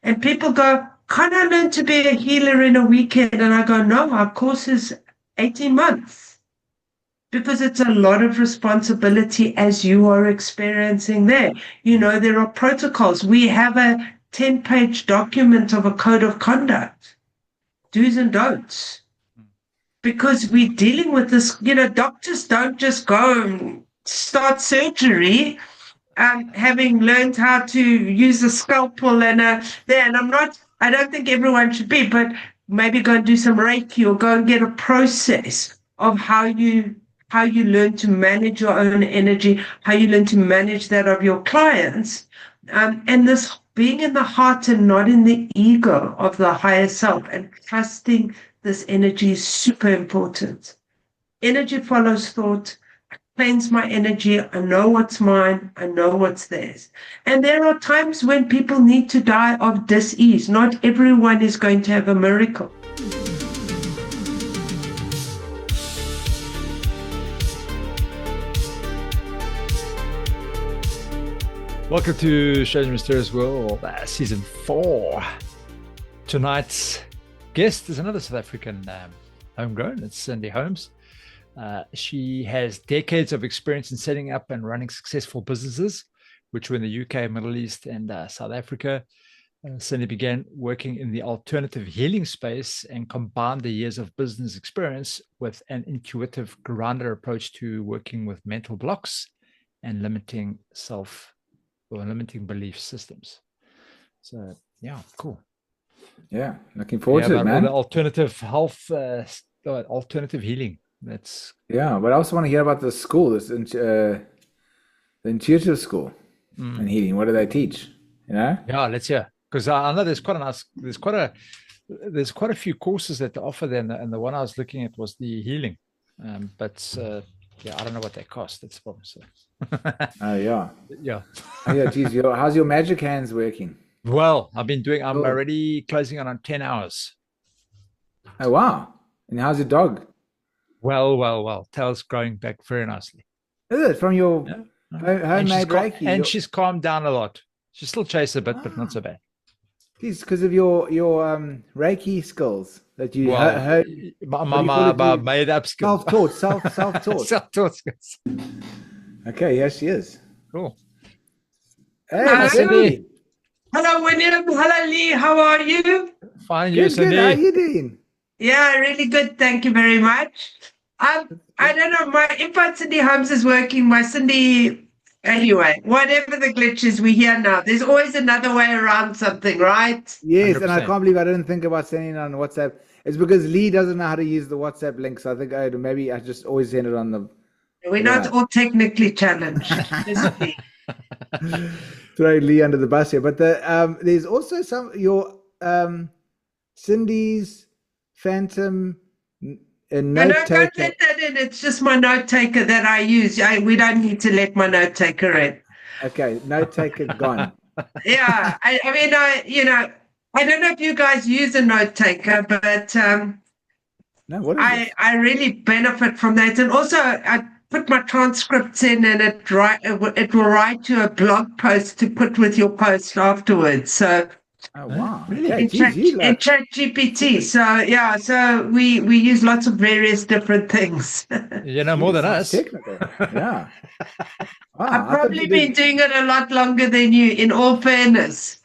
And people go, can't I learn to be a healer in a weekend? And I go, no, our course is 18 months because it's a lot of responsibility as you are experiencing there. You know, there are protocols. We have a 10-page document of a code of conduct, do's and don'ts, because we're dealing with this. You know, doctors don't just go and start surgery having learned how to use a scalpel and I don't think everyone should be, but maybe go and do some Reiki or go and get a process of how you learn to manage your own energy, how you learn to manage that of your clients. And this being in the heart and not in the ego of the higher self and trusting this energy is super important. Energy follows thought. Cleanse my energy. I know what's mine. I know what's theirs. And there are times when people need to die of dis-ease. Not everyone is going to have a miracle. Welcome to Strange Mysterious World, Season 4. Tonight's guest is another South African homegrown. It's Cindy Holmes. She has decades of experience in setting up and running successful businesses, which were in the UK, Middle East, and South Africa. Cindy began working in the alternative healing space and combined the years of business experience with an intuitive, grounded approach to working with mental blocks and limiting belief systems. So, yeah, cool. Yeah, looking forward to it, man. The alternative health, alternative healing. That's but I also want to hear about the school, the intuitive school and healing. What do they teach? You know? Yeah, let's hear. Because I know there's quite a few courses that they offer there, and the one I was looking at was the healing. But I don't know what they cost. That's the problem. So. Oh yeah. Yeah. Oh yeah. Geez, how's your magic hands working? Well, I'm already closing on 10 hours. Oh wow. And how's your dog? Well. Tail's growing back very nicely. Is it from your homemade Reiki? And she's calmed down a lot. She still chases a bit, but not so bad. It's because of your Reiki skills that you my made up skills. Self-taught. Self-taught skills. Okay, here she is. Cool. Hey, Cindy. Hello, William. Hello, Lee. How are you? Fine, you, Cindy. Good. How are you doing? Yeah, really good. Thank you very much. I don't know. My invite Cindy Holmes is working. My Cindy, anyway, whatever the glitch is, we're here now. There's always another way around something, right? Yes, 100%. And I can't believe I didn't think about sending it on WhatsApp. It's because Lee doesn't know how to use the WhatsApp link. So I think maybe I just always send it on the. We're not all technically challenged. Throw Lee under the bus here. But there's also your Cindy's Phantom note taker. Don't let that in. It's just my note taker that I use. We don't need to let my note taker in. Okay, note taker gone. Yeah, I mean, I don't know if you guys use a note taker, but no, what is it? I really benefit from that. And also, I put my transcripts in, and it will write you a blog post to put with your post afterwards. So. Oh wow! Really? In ChatGPT. So we use lots of various different things. You know more than us. Technical. Yeah. Wow, I've probably been doing it a lot longer than you, in all fairness.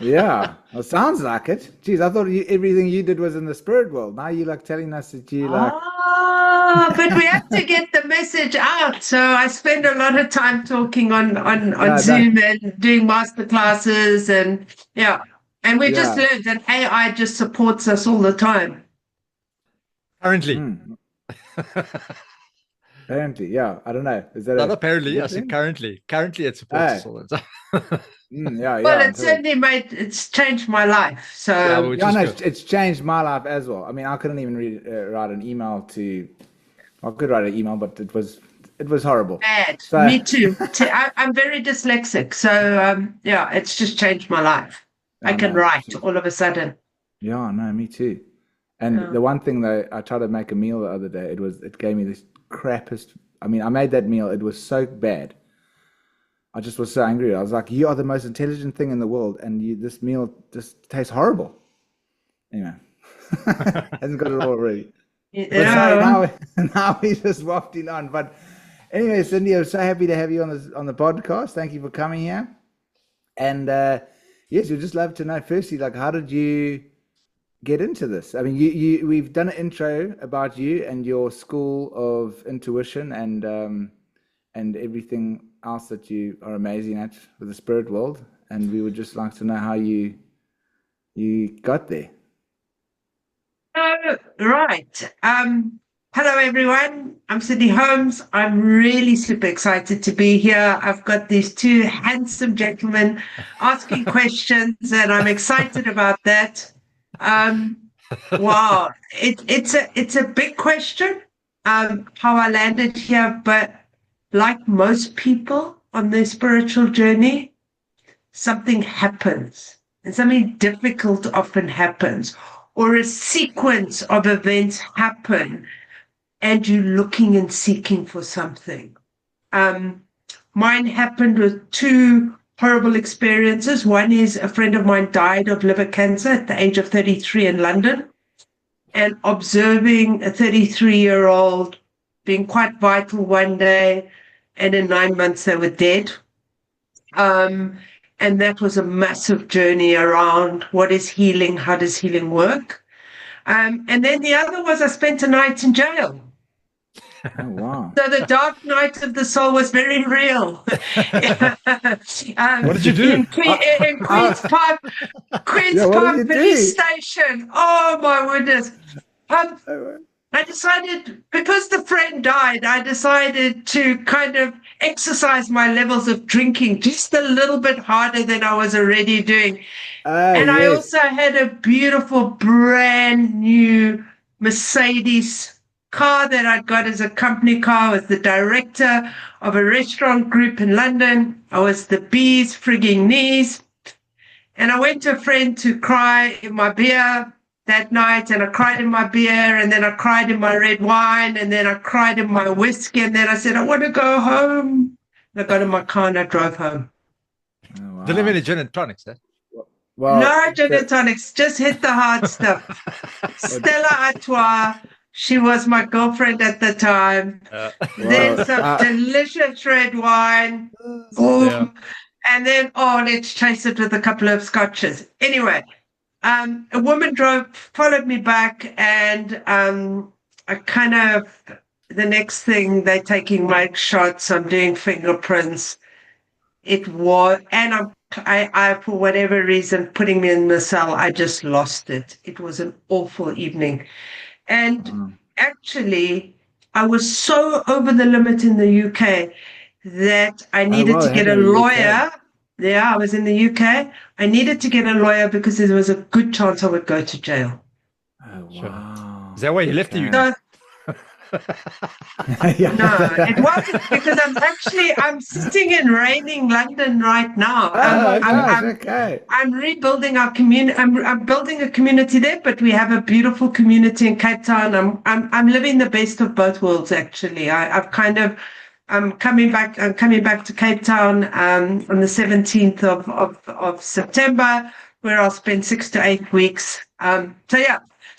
Yeah, well, sounds like it. Geez, I thought everything you did was in the spirit world. Now you're like telling us that you like. But we have to get the message out. So I spend a lot of time talking on Zoom and doing master classes and we just learned that AI just supports us all the time. Currently. Apparently, yeah. I don't know. Is that not apparently? I said currently. Currently, it supports us all the time. Well, it certainly it's changed my life. So it's changed my life as well. I mean, I couldn't even write an email to. I could write an email, but it was horrible. Bad. So, me too. I'm very dyslexic, so it's just changed my life. I can write all of a sudden. Yeah, no, me too. And the one thing that I tried to make a meal the other day, it gave me this crappiest. I mean, I made that meal. It was so bad. I just was so angry. I was like, you are the most intelligent thing in the world, and this meal just tastes horrible. Anyway, hasn't got it all already. But sorry, now we're just wafting on. But anyway, Cindy, I'm so happy to have you on the podcast. Thank you for coming here. And yes, we'd just love to know, firstly, like, how did you get into this? I mean, we've done an intro about you and your school of intuition and everything else that you are amazing at with the spirit world. And we would just like to know how you got there. Right. Hello, everyone. I'm Cindy Holmes. I'm really super excited to be here. I've got these two handsome gentlemen asking questions, and I'm excited about that. Wow. It's a big question, how I landed here, but like most people on their spiritual journey, something happens, and something difficult often happens, or a sequence of events happen, and you're looking and seeking for something. Mine happened with two horrible experiences. One is a friend of mine died of liver cancer at the age of 33 in London, and observing a 33-year-old being quite vital one day, and in 9 months they were dead. And that was a massive journey around what is healing, how does healing work? And then the other was I spent a night in jail. Oh, wow. So the dark night of the soul was very real. What did you do? In Queen's Park Police Station. Oh, my goodness. I decided, because the friend died, I decided to kind of exercise my levels of drinking just a little bit harder than I was already doing. And yes. I also had a beautiful brand new Mercedes car that I'd got as a company car. I was the director of a restaurant group in London. I was the bee's frigging knees. And I went to a friend to cry in my beer that night, and I cried in my beer, and then I cried in my red wine, and then I cried in my whiskey, and then I said, I want to go home. And I got in my car and I drove home. Oh, wow. Deliver any gin and tonics, eh? Well, no gin and tonics, just hit the hard stuff. Stella Artois, she was my girlfriend at the time. Then some delicious red wine. Boom. And then, let's chase it with a couple of scotches. Anyway. A woman followed me back, and I kind of, the next thing, they're taking mic shots, I'm doing fingerprints. It was, and I for whatever reason, putting me in the cell, I just lost it. It was an awful evening. And actually, I was so over the limit in the UK that I needed to get a lawyer. Yeah, I was in the UK. I needed to get a lawyer because there was a good chance I would go to jail. Oh, wow. Is that why you left the UK? No, it wasn't, because I'm sitting in raining London right now. I'm rebuilding our community. I'm building a community there, but we have a beautiful community in Cape Town. I'm living the best of both worlds, actually. I'm coming back to Cape Town on the 17th of September, where I'll spend 6 to 8 weeks.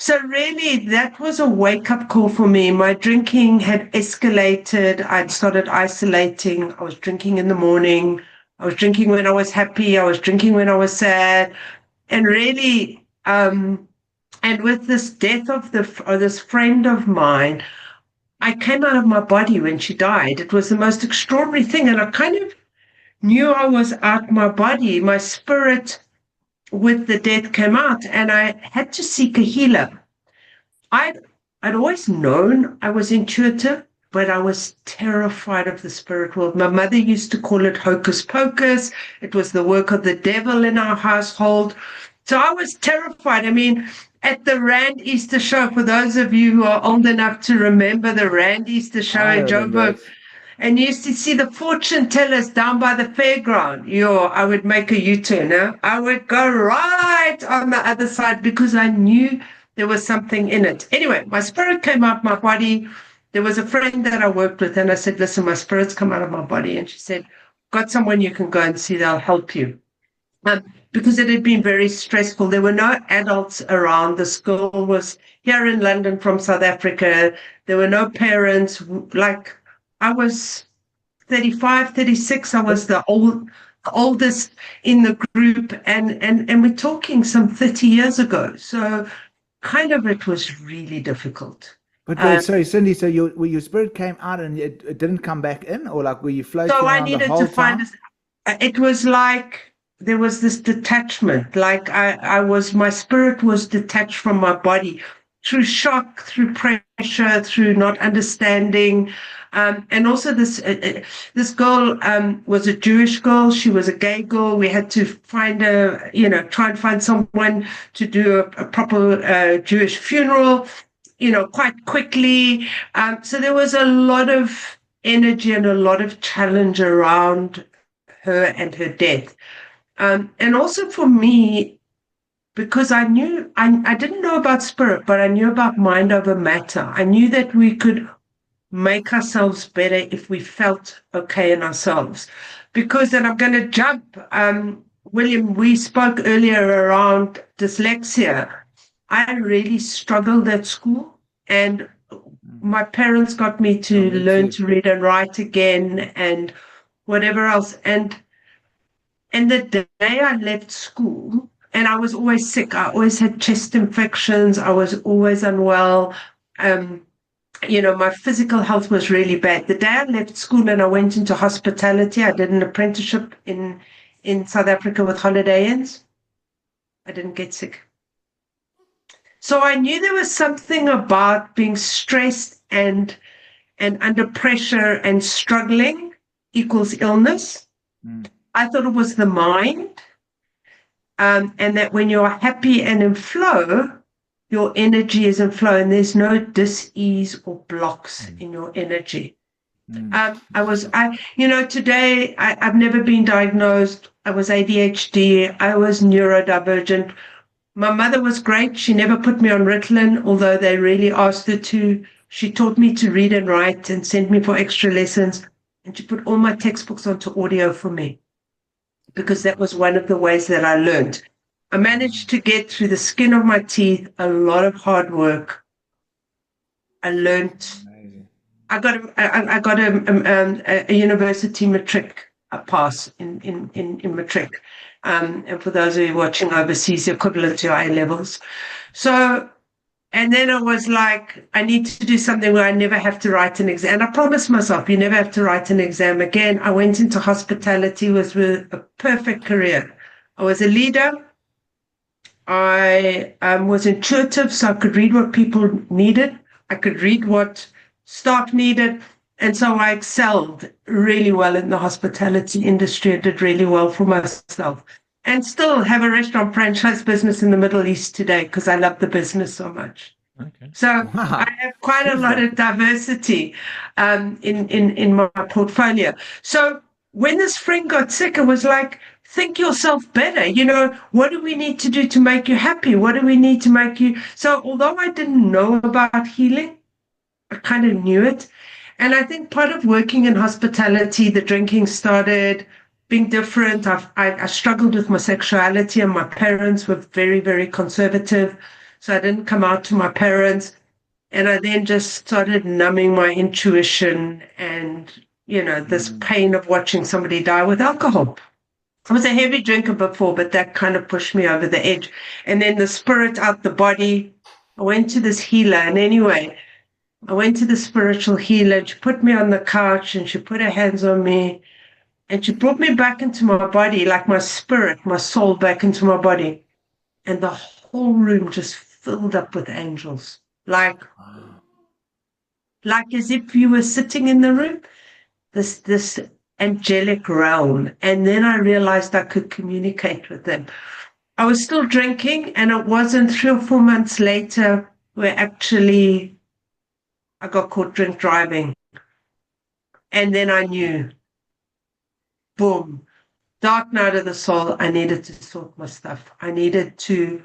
So really that was a wake-up call for me. My drinking had escalated. I'd started isolating. I was drinking in the morning. I was drinking when I was happy. I was drinking when I was sad. And really, and with this death of this friend of mine, I came out of my body when she died. It was the most extraordinary thing. And I kind of knew I was out my body. My spirit with the death came out, and I had to seek a healer. I'd always known I was intuitive, but I was terrified of the spirit world. My mother used to call it hocus pocus. It was the work of the devil in our household. So I was terrified. I mean, at the Rand Easter show, for those of you who are old enough to remember the Rand Easter show in Joburg, and you used to see the fortune tellers down by the fairground. I would make a U-turn. I would go right on the other side because I knew there was something in it. Anyway, my spirit came out my body. There was a friend that I worked with, and I said, listen, my spirit's come out of my body. And she said, got someone you can go and see, they'll help you. Because it had been very stressful. There were no adults around. The school was here in London from South Africa. There were no parents. Like, I was 35, 36. I was the oldest in the group. And we're talking some 30 years ago. So kind of it was really difficult. But wait, sorry, Cindy, so your spirit came out and it didn't come back in? Or like were you floating So I around the needed whole to find time? it was like there was this detachment, like my spirit was detached from my body through shock, through pressure, through not understanding. And also this girl was a Jewish girl. She was a gay girl. We had to find try and find someone to do a proper Jewish funeral, quite quickly. So there was a lot of energy and a lot of challenge around her and her death. And also for me, because I knew, I didn't know about spirit, but I knew about mind over matter. I knew that we could make ourselves better if we felt okay in ourselves. Because then I'm going to jump. William, we spoke earlier around dyslexia. I really struggled at school, and my parents got me to learn to read and write again and whatever else. And the day I left school, and I was always sick, I always had chest infections, I was always unwell. My physical health was really bad. The day I left school and I went into hospitality, I did an apprenticeship in South Africa with Holiday Inns. I didn't get sick. So I knew there was something about being stressed and under pressure and struggling equals illness. I thought it was the mind, and that when you're happy and in flow, your energy is in flow and there's no dis-ease or blocks in your energy. Today I've never been diagnosed. I was ADHD. I was neurodivergent. My mother was great. She never put me on Ritalin, although they really asked her to. She taught me to read and write and sent me for extra lessons. And she put all my textbooks onto audio for me, because that was one of the ways that I learned. I managed to get through the skin of my teeth, a lot of hard work. I learned. I got a university matric pass in matric. And for those of you watching overseas, the equivalent to A levels. So, and then I was like, I need to do something where I never have to write an exam. And I promised myself, you never have to write an exam again. I went into hospitality with a perfect career. I was a leader. I was intuitive, so I could read what people needed. I could read what staff needed. And so I excelled really well in the hospitality industry. I did really well for myself. And still have a restaurant franchise business in the Middle East today because I love the business so much. Okay. So I have quite a lot of diversity in my portfolio. So when this friend got sick, it was like, think yourself better. What do we need to do to make you happy? What do we need to make you? So although I didn't know about healing, I kind of knew it. And I think part of working in hospitality, the drinking started being different. I struggled with my sexuality, and my parents were very, very conservative. So I didn't come out to my parents. And I then just started numbing my intuition and, this pain of watching somebody die with alcohol. I was a heavy drinker before, but that kind of pushed me over the edge. And then the spirit out the body, I went to this healer. And anyway, I went to the spiritual healer, and she put me on the couch and she put her hands on me. And she brought me back into my body, like my spirit, my soul back into my body. And the whole room just filled up with angels, like as if you were sitting in the room, this angelic realm. And then I realized I could communicate with them. I was still drinking, and it wasn't 3 or 4 months later where actually I got caught drink driving. And then I knew. Boom, dark night of the soul. I needed to sort my stuff. I needed to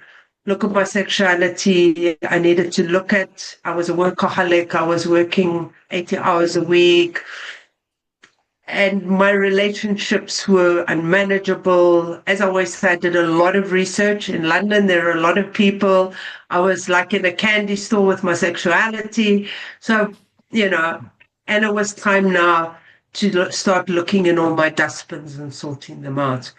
look at my sexuality. I needed to look at, I was a workaholic. I was working 80 hours a week. and my relationships were unmanageable. As I always say, I did a lot of research. In London, there are a lot of people. I was like in a candy store with my sexuality. So, and it was time now to start looking in all my dustbins and sorting them out.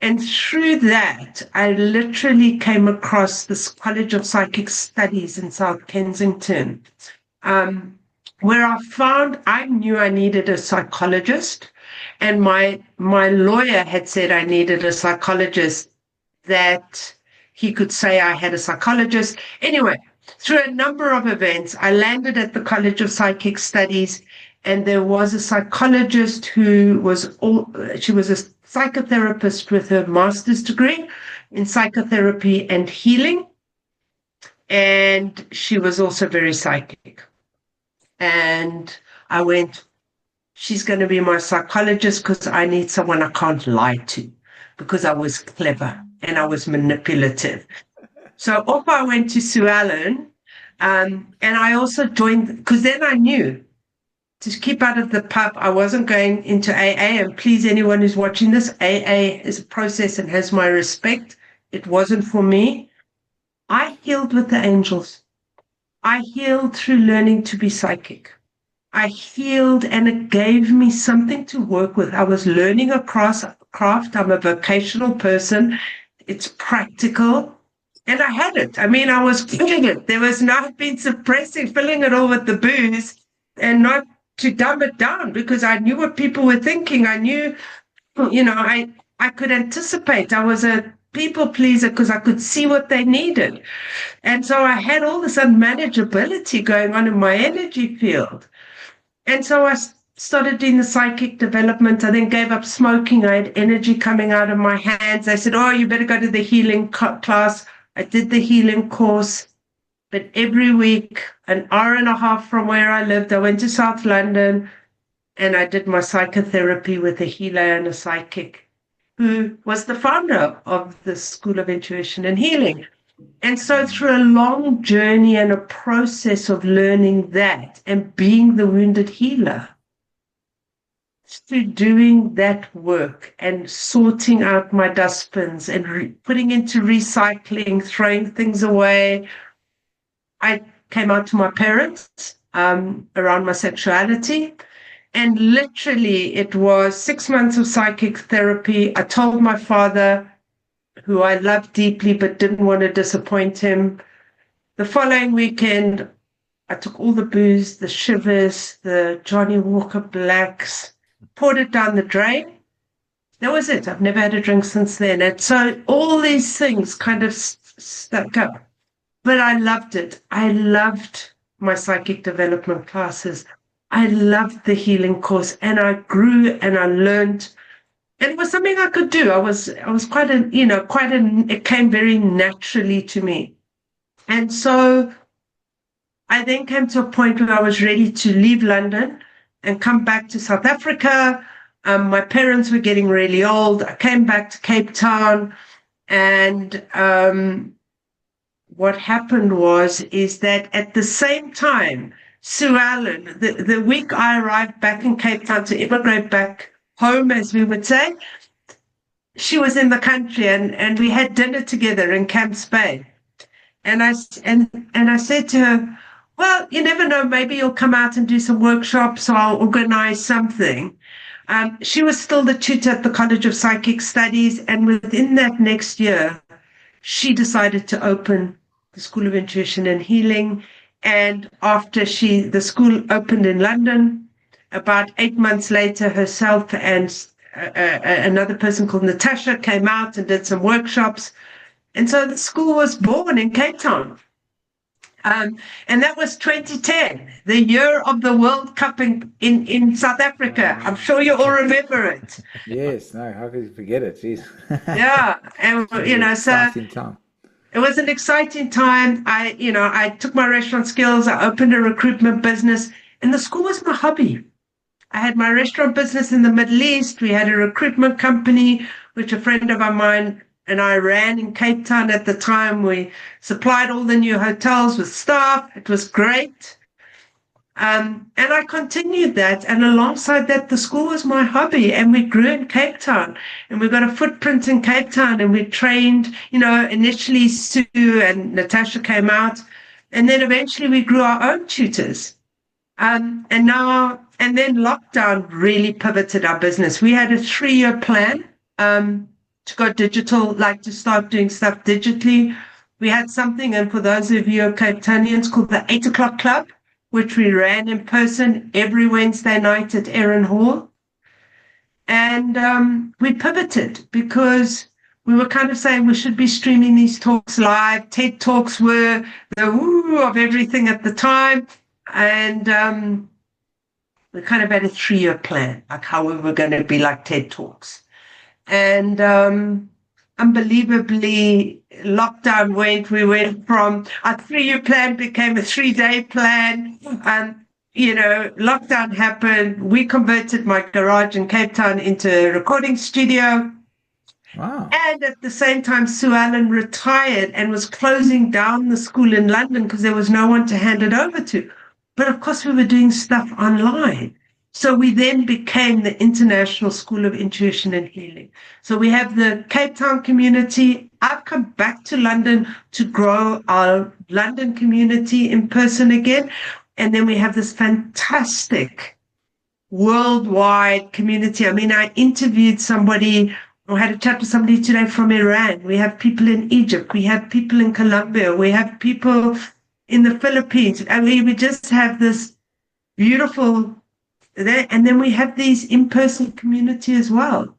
And through that, I literally came across this College of Psychic Studies in South Kensington, where I knew I needed a psychologist, and my lawyer had said I needed a psychologist, that he could say I had a psychologist. Anyway, through a number of events, I landed at the College of Psychic Studies, and there was a psychologist she was a psychotherapist with her master's degree in psychotherapy and healing, and she was also very psychic. And I went, she's going to be my psychologist because I need someone I can't lie to, because I was clever and I was manipulative. So off I went to Sue Ellen, and I also joined, because then I knew to keep out of the pub. I wasn't going into AA, and please, anyone who's watching this, AA is a process and has my respect. It wasn't for me. I healed with the angels. I healed through learning to be psychic. I healed, and it gave me something to work with. I was learning a craft. I'm a vocational person. It's practical. And I had it. I mean, I was filling it. There was not been suppressing, filling it all with the booze, and not to dumb it down, because I knew what people were thinking. I knew, I could anticipate. I was a people pleaser because I could see what they needed. And so I had all this unmanageability going on in my energy field. And so I started doing the psychic development. I then gave up smoking. I had energy coming out of my hands. I said, oh, you better go to the healing class. I did the healing course. But every week, an hour and a half from where I lived, I went to South London, and I did my psychotherapy with a healer and a psychic who was the founder of the School of Intuition and Healing. And so through a long journey and a process of learning that and being the wounded healer, through doing that work and sorting out my dustbins and putting into recycling, throwing things away, I came out to my parents around my sexuality. And literally, it was 6 months of psychic therapy. I told my father, who I loved deeply but didn't want to disappoint him. The following weekend, I took all the booze, the shivers, the Johnny Walker Blacks, poured it down the drain. That was it. I've never had a drink since then. And so all these things kind of stuck up. But I loved it. I loved my psychic development classes. I loved the healing course, and I grew and I learned. And it was something I could do. I was it came very naturally to me. And so I then came to a point where I was ready to leave London and come back to South Africa. My parents were getting really old. I came back to Cape Town, and what happened is that at the same time, Sue Ellen, the week I arrived back in Cape Town to immigrate back home, as we would say, she was in the country, and we had dinner together in Camps Bay. And I said to her, well, you never know, maybe you'll come out and do some workshops, or I'll organize something. She was still the tutor at the College of Psychic Studies, and within that next year, she decided to open the School of Intuition and Healing. And after the school opened in London, about 8 months later, herself and another person called Natasha came out and did some workshops. And so the school was born in Cape Town. And that was 2010, the year of the World Cup in South Africa. I'm sure you all remember it. Yes, no, how could you forget it? Jeez. Yeah, and so it was an exciting time. I took my restaurant skills. I opened a recruitment business, and the school was my hobby. I had my restaurant business in the Middle East. We had a recruitment company, which a friend of mine and I ran in Cape Town at the time. We supplied all the new hotels with staff. It was great. And I continued that. And alongside that, the school was my hobby. And we grew in Cape Town. And we got a footprint in Cape Town. And we trained, initially Sue and Natasha came out. And then eventually we grew our own tutors. And then lockdown really pivoted our business. We had a 3-year plan to go digital, like to start doing stuff digitally. We had something, and for those of you Cape Townians, called the 8 o'clock club, which we ran in person every Wednesday night at Erin Hall. And we pivoted because we were kind of saying we should be streaming these talks live. TED Talks were the woo of everything at the time. And we kind of had a 3-year plan, like how we were going to be like TED Talks. And unbelievably, lockdown we went from our 3-year plan became a 3-day plan. Lockdown happened. We converted my garage in Cape Town into a recording studio. Wow. And at the same time, Sue Allen retired and was closing down the school in London because there was no one to hand it over to. But of course, we were doing stuff online. So we then became the International School of Intuition and Healing. So we have the Cape Town community. I've come back to London to grow our London community in person again. And then we have this fantastic worldwide community. I mean, I interviewed somebody, or had a chat with somebody today from Iran. We have people in Egypt. We have people in Colombia. We have people in the Philippines. I mean, we just have this beautiful there, and then we have these in-person community as well.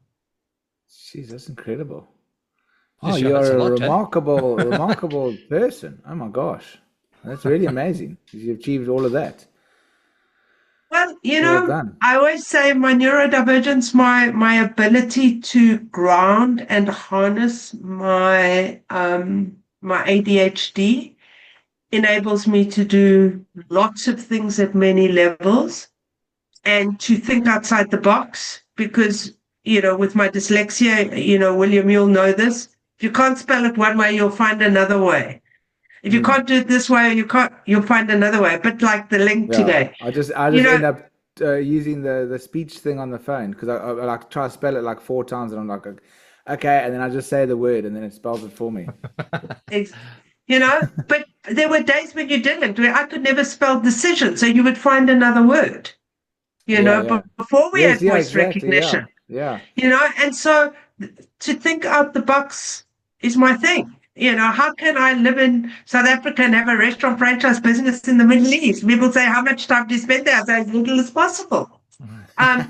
Jeez, that's incredible. Yes, Oh, yeah, you're that's a lot, remarkable person. Oh my gosh, that's really amazing. You've achieved all of that. Well, Well done. I always say my neurodivergence, my ability to ground and harness my my ADHD enables me to do lots of things at many levels and to think outside the box because, with my dyslexia, William, you'll know this. If you can't spell it one way, you'll find another way. If you can't do it this way, you'll find another way. But like the link today. I just end up using the speech thing on the phone because I like try to spell it like 4 times and I'm like, okay, and then I just say the word and then it spells it for me. But there were days when you didn't, where I could never spell decision. So you would find another word, before we had voice recognition. Yeah. And so to think out the box is my thing. How can I live in South Africa and have a restaurant franchise business in the Middle East? People say, how much time do you spend there? I say, as little as possible. How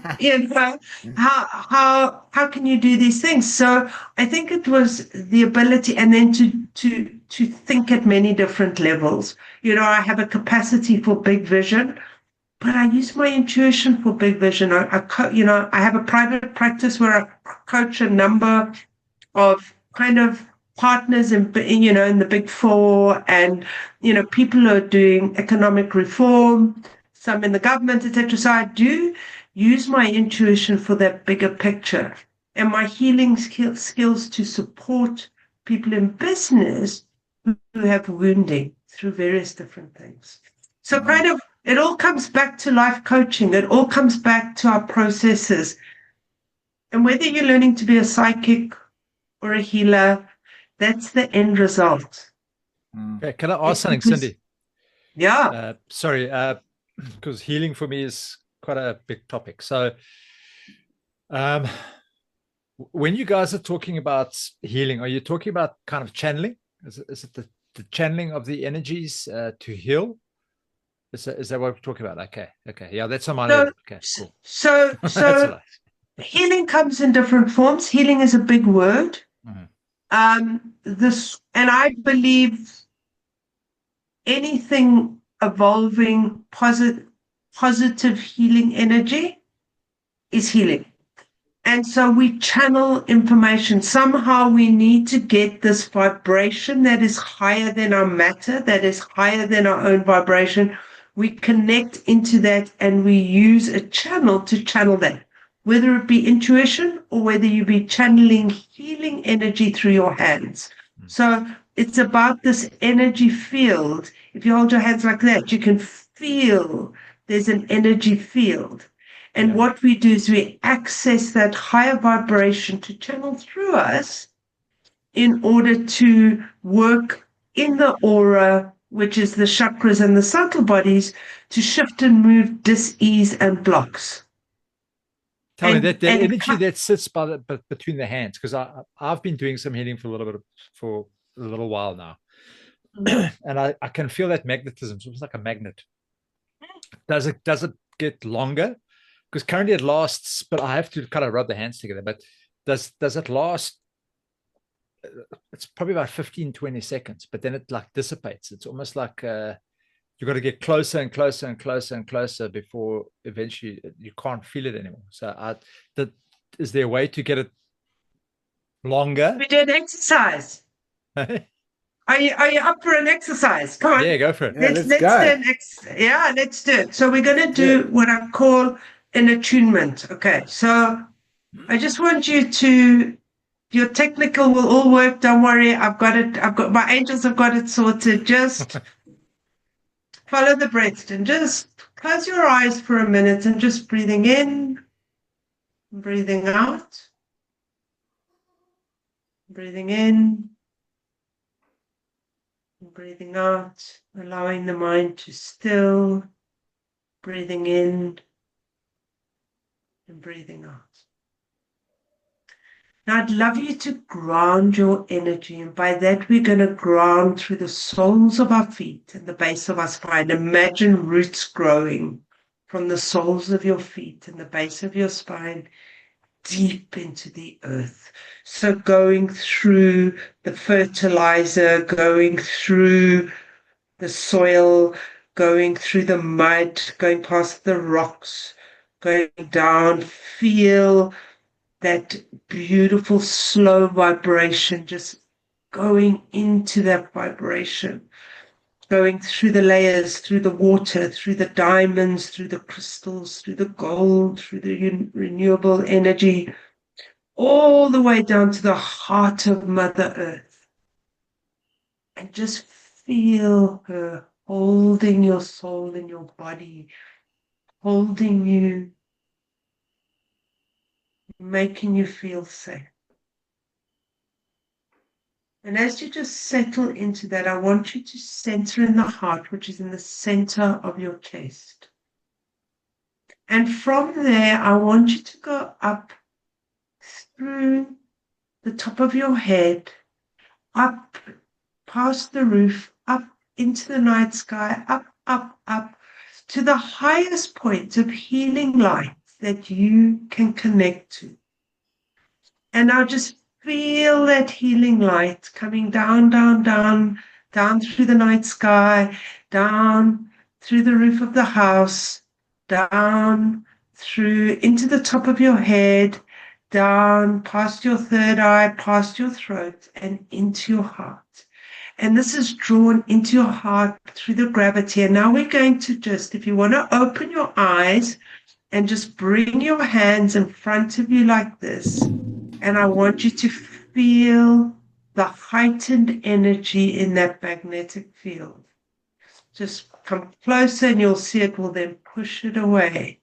can you do these things? So I think it was the ability, and then to think at many different levels. I have a capacity for big vision, but I use my intuition for big vision. I have a private practice where I coach a number of kind of partners in the Big Four, and people who are doing economic reform, some in the government, etc. So I do use my intuition for that bigger picture, and my healing skills to support people in business who have wounding through various different things. So kind of it all comes back to life coaching. It all comes back to our processes. And whether you're learning to be a psychic or a healer, that's the end result. Okay, can I ask something, Cindy? Yeah. Sorry, because healing for me is quite a big topic. So when you guys are talking about healing, are you talking about kind of channeling? Is it the channeling of the energies to heal? Is that what we're talking about? Okay. Yeah, that's on my level. Okay, cool. So healing comes in different forms. Healing is a big word. Mm-hmm. And I believe anything evolving positive healing energy is healing. And so we channel information. Somehow we need to get this vibration that is higher than our matter, that is higher than our own vibration. We connect into that and we use a channel to channel that, whether it be intuition or whether you be channeling healing energy through your hands. So it's about this energy field. If you hold your hands like that, you can feel there's an energy field. And Yeah. what we do is we access that higher vibration to channel through us in order to work in the aura, which is the chakras and the subtle bodies, to shift and move dis-ease and blocks. Tell me that energy that sits between the hands, because I've been doing some healing for a little while now. And I can feel that magnetism. It's almost like a magnet. Does it get longer? Because currently it lasts, but I have to kind of rub the hands together. But does it last? It's probably about 15, 20 seconds, but then it like dissipates. It's almost like you've got to get closer and closer and closer and closer before eventually you can't feel it anymore. So is there a way to get it longer? We do an exercise. Are you up for an exercise? Come on. Yeah, go for it. Yeah, let's go. Let's do it. So we're going to do what I call an attunement. Okay. So I just want you to, your technical will all work. Don't worry. I've got it. My angels have got it sorted. Just follow the breath and just close your eyes for a minute and just breathing in, breathing out, breathing in, breathing out, allowing the mind to still, breathing in and breathing out. Now, I'd love you to ground your energy, and by that we're going to ground through the soles of our feet and the base of our spine. Imagine roots growing from the soles of your feet and the base of your spine deep into the earth. So going through the fertilizer, going through the soil, going through the mud, going past the rocks, going down, feel that beautiful slow vibration, just going into that vibration, going through the layers, through the water, through the diamonds, through the crystals, through the gold, through the renewable energy, all the way down to the heart of Mother Earth. And just feel her holding your soul in your body, holding you, making you feel safe. And as you just settle into that, I want you to center in the heart, which is in the center of your chest. And from there, I want you to go up through the top of your head, up past the roof, up into the night sky, up, up, up to the highest point of healing light that you can connect to. And now just feel that healing light coming down, down, down, down through the night sky, down through the roof of the house, down through into the top of your head, down past your third eye, past your throat, and into your heart. And this is drawn into your heart through the gravity. And now we're going to just, if you want to open your eyes and just bring your hands in front of you like this. And I want you to feel the heightened energy in that magnetic field. Just come closer and you'll see it will then push it away.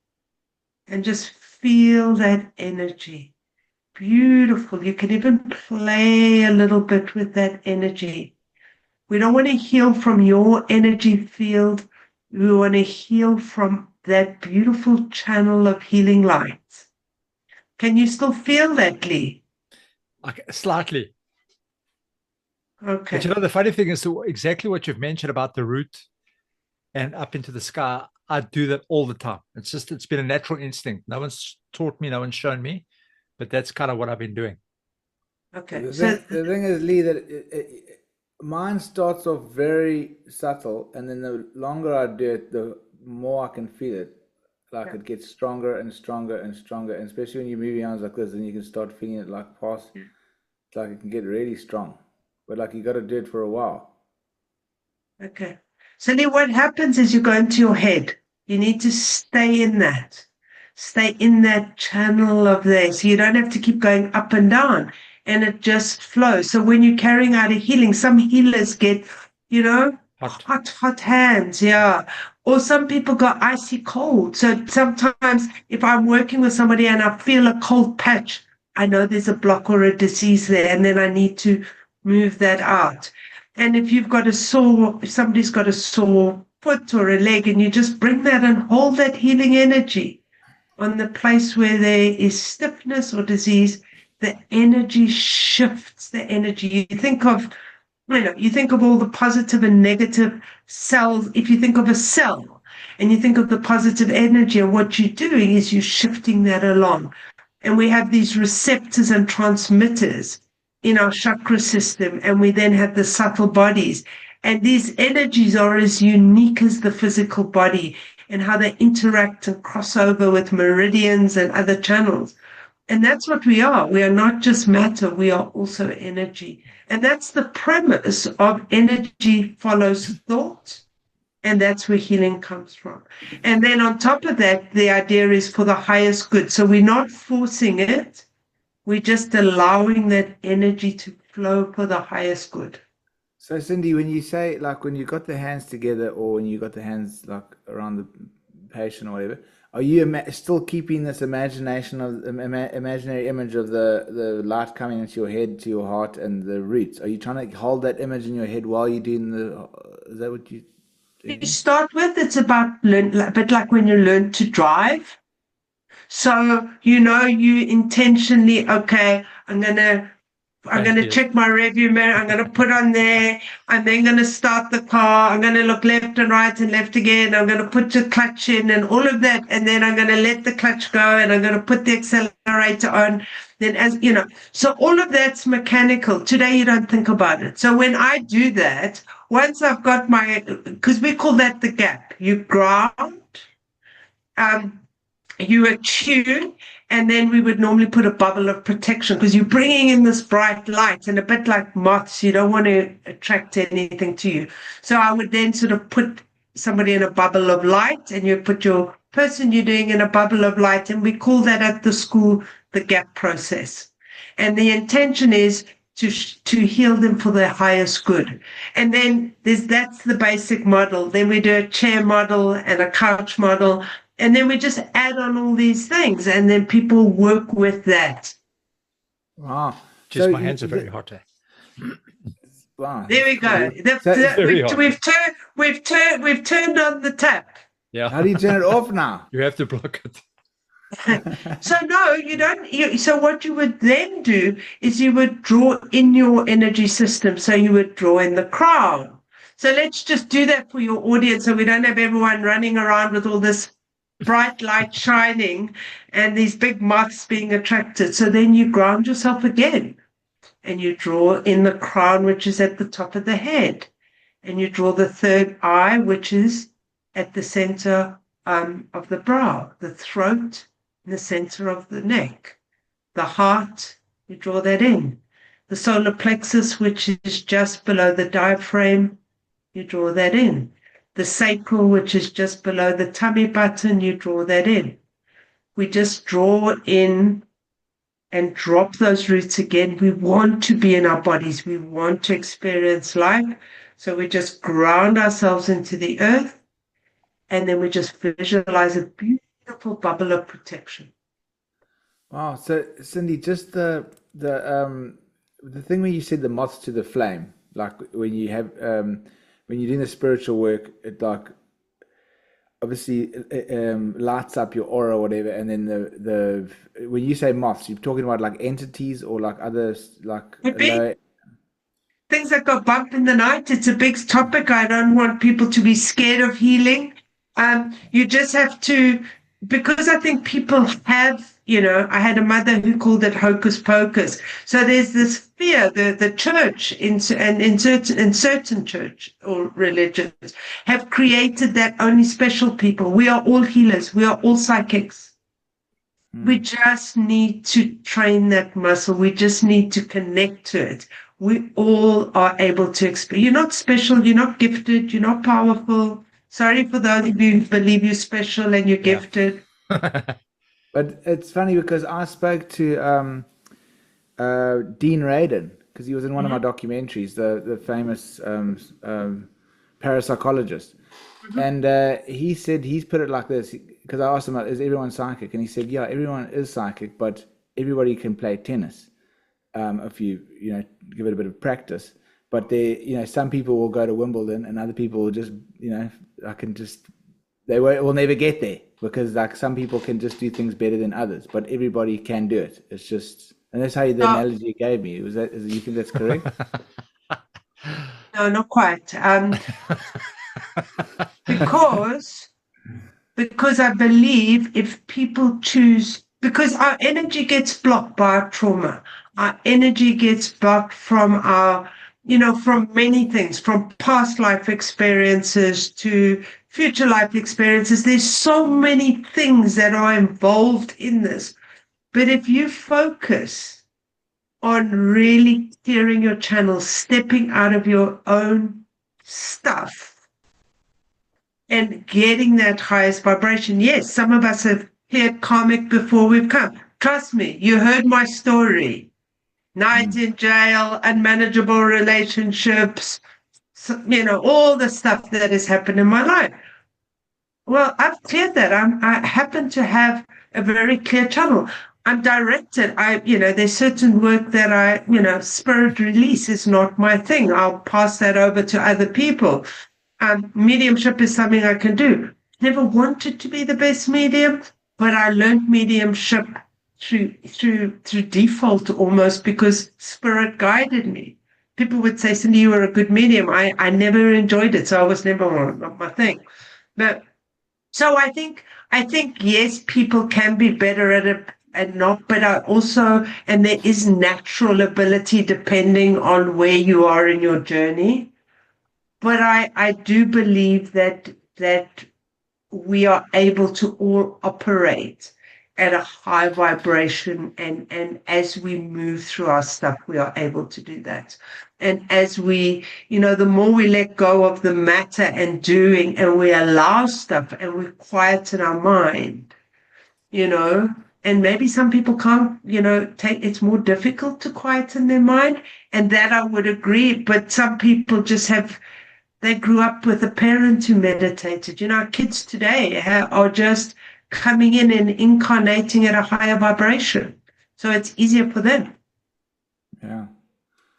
And just feel that energy. Beautiful. You can even play a little bit with that energy. We don't want to heal from your energy field. We want to heal from that beautiful channel of healing light. Can you still feel that, Lee? Okay, slightly. Okay. But you know, the funny thing is exactly what you've mentioned about the root and up into the sky. I do that all the time. It's been a natural instinct. No one's taught me, no one's shown me, but that's kind of what I've been doing. Okay. The thing is, Lee, that mine starts off very subtle, and then the longer I do it, the more I can feel it. Like it gets stronger and stronger and stronger, and especially when you move your arms like this, then you can start feeling it like past. It's like it can get really strong, but like you got to do it for a while. Okay. So then what happens is you go into your head. You need to stay in that. Stay in that channel of there. So you don't have to keep going up and down, and it just flows. So when you're carrying out a healing, some healers get, Hot. hot hands, yeah. Or some people got icy cold. So sometimes if I'm working with somebody and I feel a cold patch, I know there's a block or a disease there, and then I need to move that out. And if if somebody's got a sore foot or a leg, and you just bring that and hold that healing energy on the place where there is stiffness or disease, the energy shifts the energy. You think of all the positive and negative cells. If you think of a cell and you think of the positive energy, and what you're doing is you're shifting that along. And we have these receptors and transmitters in our chakra system, and we then have the subtle bodies. And these energies are as unique as the physical body and how they interact and cross over with meridians and other channels. And that's what we are. We are not just matter, we are also energy. And that's the premise of energy follows thought. And that's where healing comes from. And then on top of that, the idea is for the highest good. So we're not forcing it. We're just allowing that energy to flow for the highest good. So Cindy, when you say, like, when you got the hands together, or when you got the hands like around the patient or whatever, are you still keeping this imagination of imaginary image of the light coming into your head, to your heart, and the roots? Are you trying to hold that image in your head while you're doing the? Is that what you? You start with, it's about a bit like when you learn to drive. So you intentionally, okay, I'm gonna check my rearview mirror. I'm gonna put on there. I'm then gonna start the car. I'm gonna look left and right and left again. I'm gonna put the clutch in and all of that, and then I'm gonna let the clutch go and I'm gonna put the accelerator on. Then so all of that's mechanical. Today you don't think about it. So when I do that, once I've got because we call that the gap. You ground, you attune, and then we would normally put a bubble of protection because you're bringing in this bright light, and a bit like moths, you don't want to attract anything to you. So I would then sort of put somebody in a bubble of light, and you put your person you're doing in a bubble of light, and we call that at the school the gap process. And the intention is to heal them for their highest good. And then that's the basic model. Then we do a chair model and a couch model. And then we just add on all these things, and then people work with that. Wow. Just my hands are very hot. Wow. There we go. We've turned on the tap. Yeah. How do you turn it off now? You have to block it. So no, you don't. So what you would then do is you would draw in your energy system. So you would draw in the crown. So let's just do that for your audience, so we don't have everyone running around with all this bright light shining and these big moths being attracted. So then you ground yourself again, and you draw in the crown, which is at the top of the head, and you draw the third eye, which is at the center of the brow, the throat, in the center of the neck, the heart, you draw that in, the solar plexus, which is just below the diaphragm, you draw that in. The sacral, which is just below the tummy button, you draw that in. We just draw in and drop those roots again. We want to be in our bodies. We want to experience life. So we just ground ourselves into the earth, and then we just visualize a beautiful bubble of protection. Wow. So Cindy, just the thing when you said the moths to the flame, like when you have when you're doing the spiritual work, it like obviously lights up your aura or whatever. And then the when you say moths, you're talking about like entities or like others, like things that go bump in the night. It's a big topic. I don't want people to be scared of healing. You just have to, because I think people have, I had a mother who called it hocus pocus. So there's this fear. The church in certain church or religions have created that only special people. We are all healers. We are all psychics. We just need to train that muscle. We just need to connect to it. We all are able to experience. You're not special. You're not gifted. You're not powerful. Sorry for those of you who believe you're special and you're gifted. But it's funny because I spoke to Dean Radin, because he was in one of my documentaries, the famous parapsychologist. And he said he's put it like this, because I asked him, is everyone psychic? And he said, yeah, everyone is psychic, but everybody can play tennis if you give it a bit of practice. But some people will go to Wimbledon, and other people will just they will never get there, because like some people can just do things better than others, but everybody can do it. It's just, and that's how the analogy you gave me. You think that's correct? No, not quite. Because I believe if people choose, because our energy gets blocked by our trauma, our energy gets blocked from from many things, from past life experiences to future life experiences. There's so many things that are involved in this. But if you focus on really clearing your channels, stepping out of your own stuff and getting that highest vibration. Yes, some of us have heard karmic before we've come. Trust me, you heard my story. Nights in jail, unmanageable relationships, all the stuff that has happened in my life. Well, I've cleared that. I happen to have a very clear channel. I'm directed. There's certain work that spirit release is not my thing. I'll pass that over to other people. Mediumship is something I can do. Never wanted to be the best medium, but I learned mediumship through default almost, because spirit guided me. People would say, Cindy, you were a good medium. I never enjoyed it, so I was never not my thing. But so I think yes, people can be better at it and not, but and there is natural ability depending on where you are in your journey. But I do believe that we are able to all operate at a high vibration, and as we move through our stuff, we are able to do that. And as we, the more we let go of the matter and doing, and we allow stuff, and we quieten our mind, and maybe some people can't, it's more difficult to quieten their mind, and that I would agree. But some people just they grew up with a parent who meditated. Our kids today are just coming in and incarnating at a higher vibration. So it's easier for them. Yeah.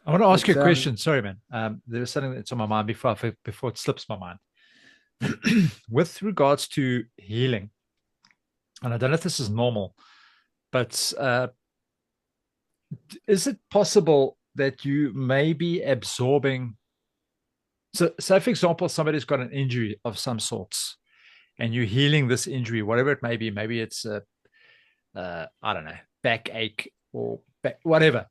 I want to ask you a question. Sorry, man. There was something that's on my mind before it slips my mind. With regards to healing, and I don't know if this is normal, but is it possible that you may be absorbing? So, for example, somebody's got an injury of some sorts, and you're healing this injury, whatever it may be. Maybe it's I don't know, backache or whatever.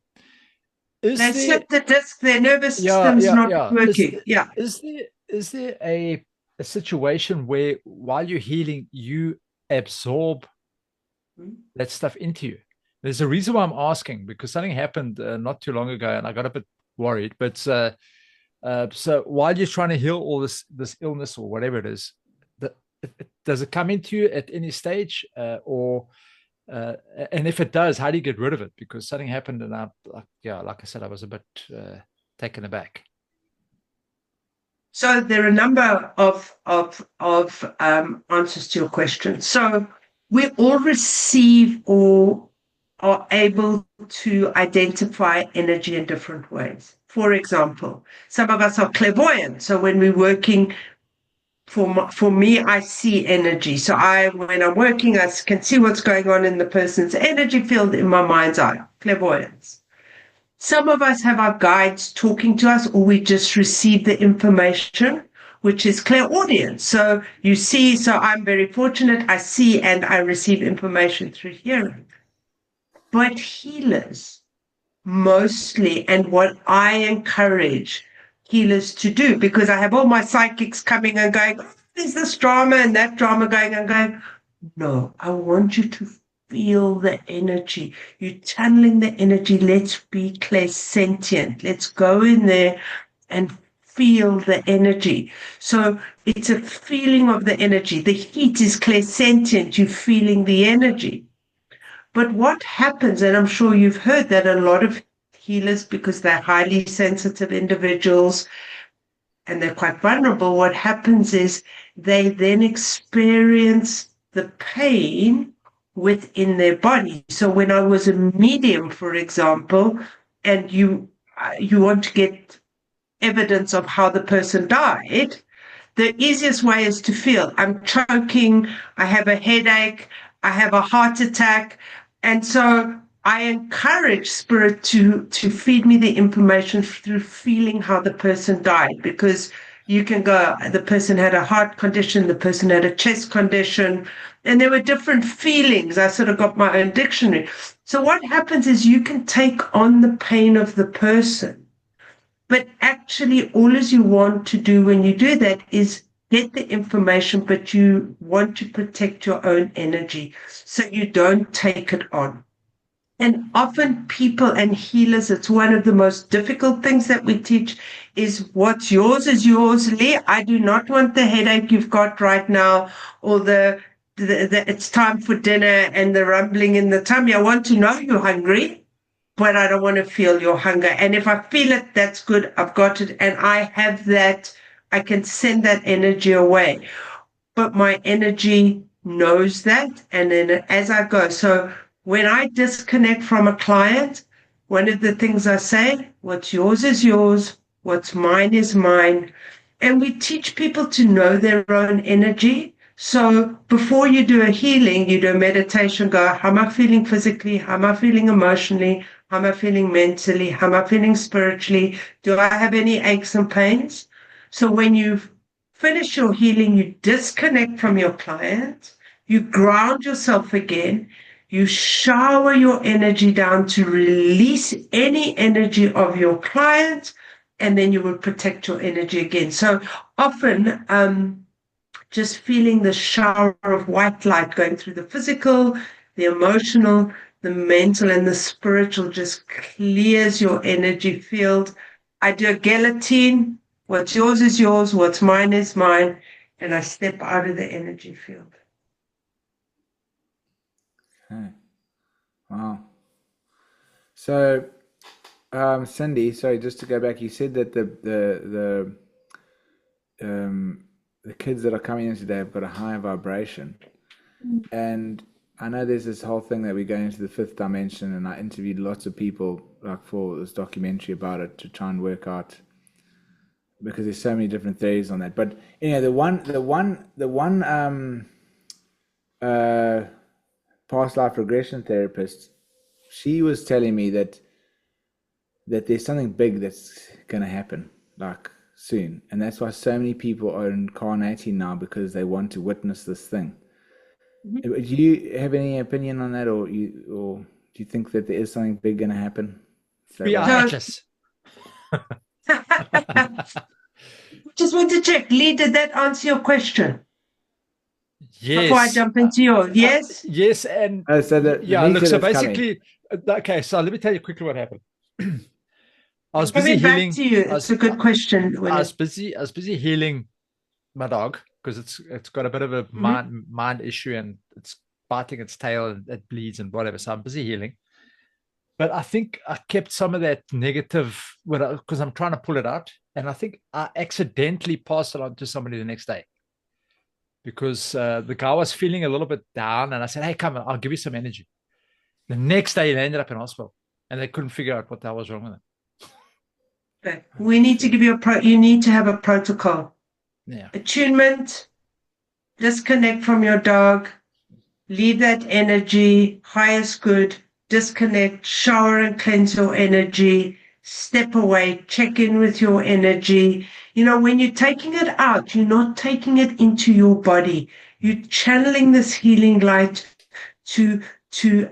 They slipped the disc, their nervous system's not working. Is there a situation where while you're healing, you absorb that stuff into you? There's a reason why I'm asking, because something happened not too long ago, and I got a bit worried. But so while you're trying to heal all this illness or whatever it is, does it come into you at any stage, and if it does, how do you get rid of it? Because something happened, and like I said, I was a bit taken aback. So there are a number of answers to your question. So we all receive or are able to identify energy in different ways. For example, some of us are clairvoyant. So when we're working, for me, I see energy. So when I'm working, I can see what's going on in the person's energy field in my mind's eye, clairvoyance. Some of us have our guides talking to us, or we just receive the information, which is clairaudience. So you see, so I'm very fortunate. I see and I receive information through hearing. But healers mostly, and what I encourage healers to do, because I have all my psychics coming and going, oh, there's this drama and that drama going and going. No, I want you to feel the energy. You're channeling the energy. Let's be clairsentient. Let's go in there and feel the energy. So it's a feeling of the energy. The heat is clairsentient. You're feeling the energy. But what happens, and I'm sure you've heard that a lot of healers, because they're highly sensitive individuals, and they're quite vulnerable, what happens is they then experience the pain within their body. So when I was a medium, for example, and you want to get evidence of how the person died, the easiest way is to feel, I'm choking, I have a headache, I have a heart attack. And so I encourage spirit to feed me the information through feeling how the person died, because you can go, the person had a heart condition, the person had a chest condition, and there were different feelings. I sort of got my own dictionary. So what happens is you can take on the pain of the person, but actually all as you want to do when you do that is get the information, but you want to protect your own energy so you don't take it on. And often people and healers, it's one of the most difficult things that we teach is what's yours is yours, Lee. I do not want the headache you've got right now, or the it's time for dinner and the rumbling in the tummy. I want to know you're hungry, but I don't want to feel your hunger. And if I feel it, that's good. I've got it. And I have that. I can send that energy away. But my energy knows that. And then as I go, so when I disconnect from a client, one of the things I say, what's yours is yours, what's mine is mine. And we teach people to know their own energy. So before you do a healing, you do a meditation, go, how am I feeling physically? How am I feeling emotionally? How am I feeling mentally? How am I feeling spiritually? Do I have any aches and pains? So when you finish your healing, you disconnect from your client, you ground yourself again, you shower your energy down to release any energy of your client, and then you will protect your energy again. So often, just feeling the shower of white light going through the physical, the emotional, the mental, and the spiritual just clears your energy field. I do a guillotine. What's yours is yours. What's mine is mine. And I step out of the energy field. Okay. Wow. So, Cindy, sorry, just to go back, you said that the kids that are coming in today have got a higher vibration. And I know there's this whole thing that we go into the fifth dimension, and I interviewed lots of people like for this documentary about it to try and work out, because there's so many different theories on that. But the one past life regression therapist, she was telling me that there's something big that's going to happen like soon, and that's why so many people are incarnating now, because they want to witness this thing. Do you have any opinion on that, or do you think that there is something big going to happen? We are anxious. Just want to check, Lee, did that answer your question? Yes. Before I jump into yours, yes? Yes, and so basically, okay, so let me tell you quickly what happened. I was busy Coming healing. Back to you. It's a good question. I was busy healing my dog, because it's got a bit of a mind issue, and it's biting its tail and it bleeds and whatever. So I'm busy healing. But I think I kept some of that negative because I'm trying to pull it out. And I think I accidentally passed it on to somebody the next day, because the guy was feeling a little bit down. And I said, hey, come on, I'll give you some energy. The next day, he ended up in hospital, and they couldn't figure out what the hell was wrong with him. Okay. We need to give you you need to have a protocol. Yeah. Attunement, disconnect from your dog, leave that energy, highest good, disconnect, shower and cleanse your energy, step away, check in with your energy. When you're taking it out, you're not taking it into your body. You're channeling this healing light to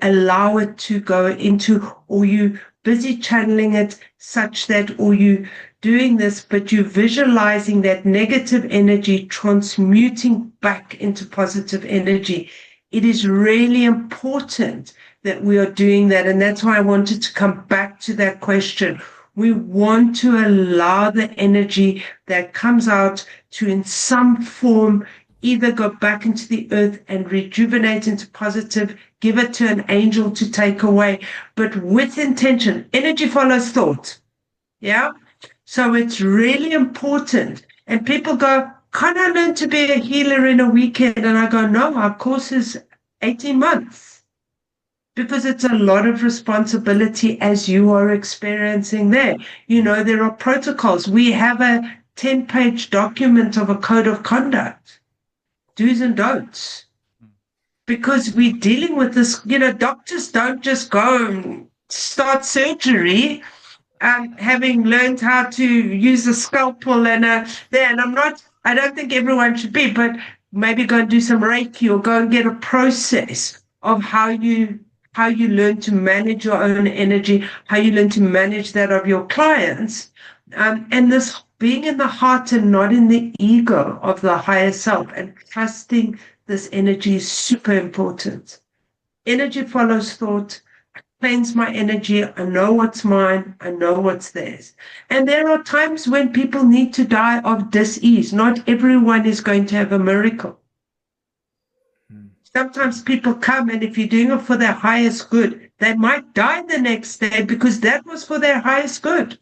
allow it to go into, or you busy channeling it such that, or you doing this, but you're visualizing that negative energy transmuting back into positive energy. It is really important that we are doing that. And that's why I wanted to come back to that question. We want to allow the energy that comes out to, in some form, either go back into the earth and rejuvenate into positive, give it to an angel to take away, but with intention. Energy follows thought. Yeah. So it's really important. And people go, can't I learn to be a healer in a weekend? And I go, no, our course is 18 months. Because it's a lot of responsibility as you are experiencing there. You know, there are protocols. We have a 10-page document of a code of conduct, do's and don'ts. Because we're dealing with this, you know, doctors don't just go and start surgery having learned how to use a scalpel and I don't think everyone should be, but maybe go and do some Reiki or go and get a process of how you learn to manage your own energy, how you learn to manage that of your clients. And this being in the heart and not in the ego of the higher self and trusting this energy is super important. Energy follows thought. I cleanse my energy. I know what's mine. I know what's theirs. And there are times when people need to die of dis-ease. Not everyone is going to have a miracle. Sometimes people come, and if you're doing it for their highest good, they might die the next day because that was for their highest good.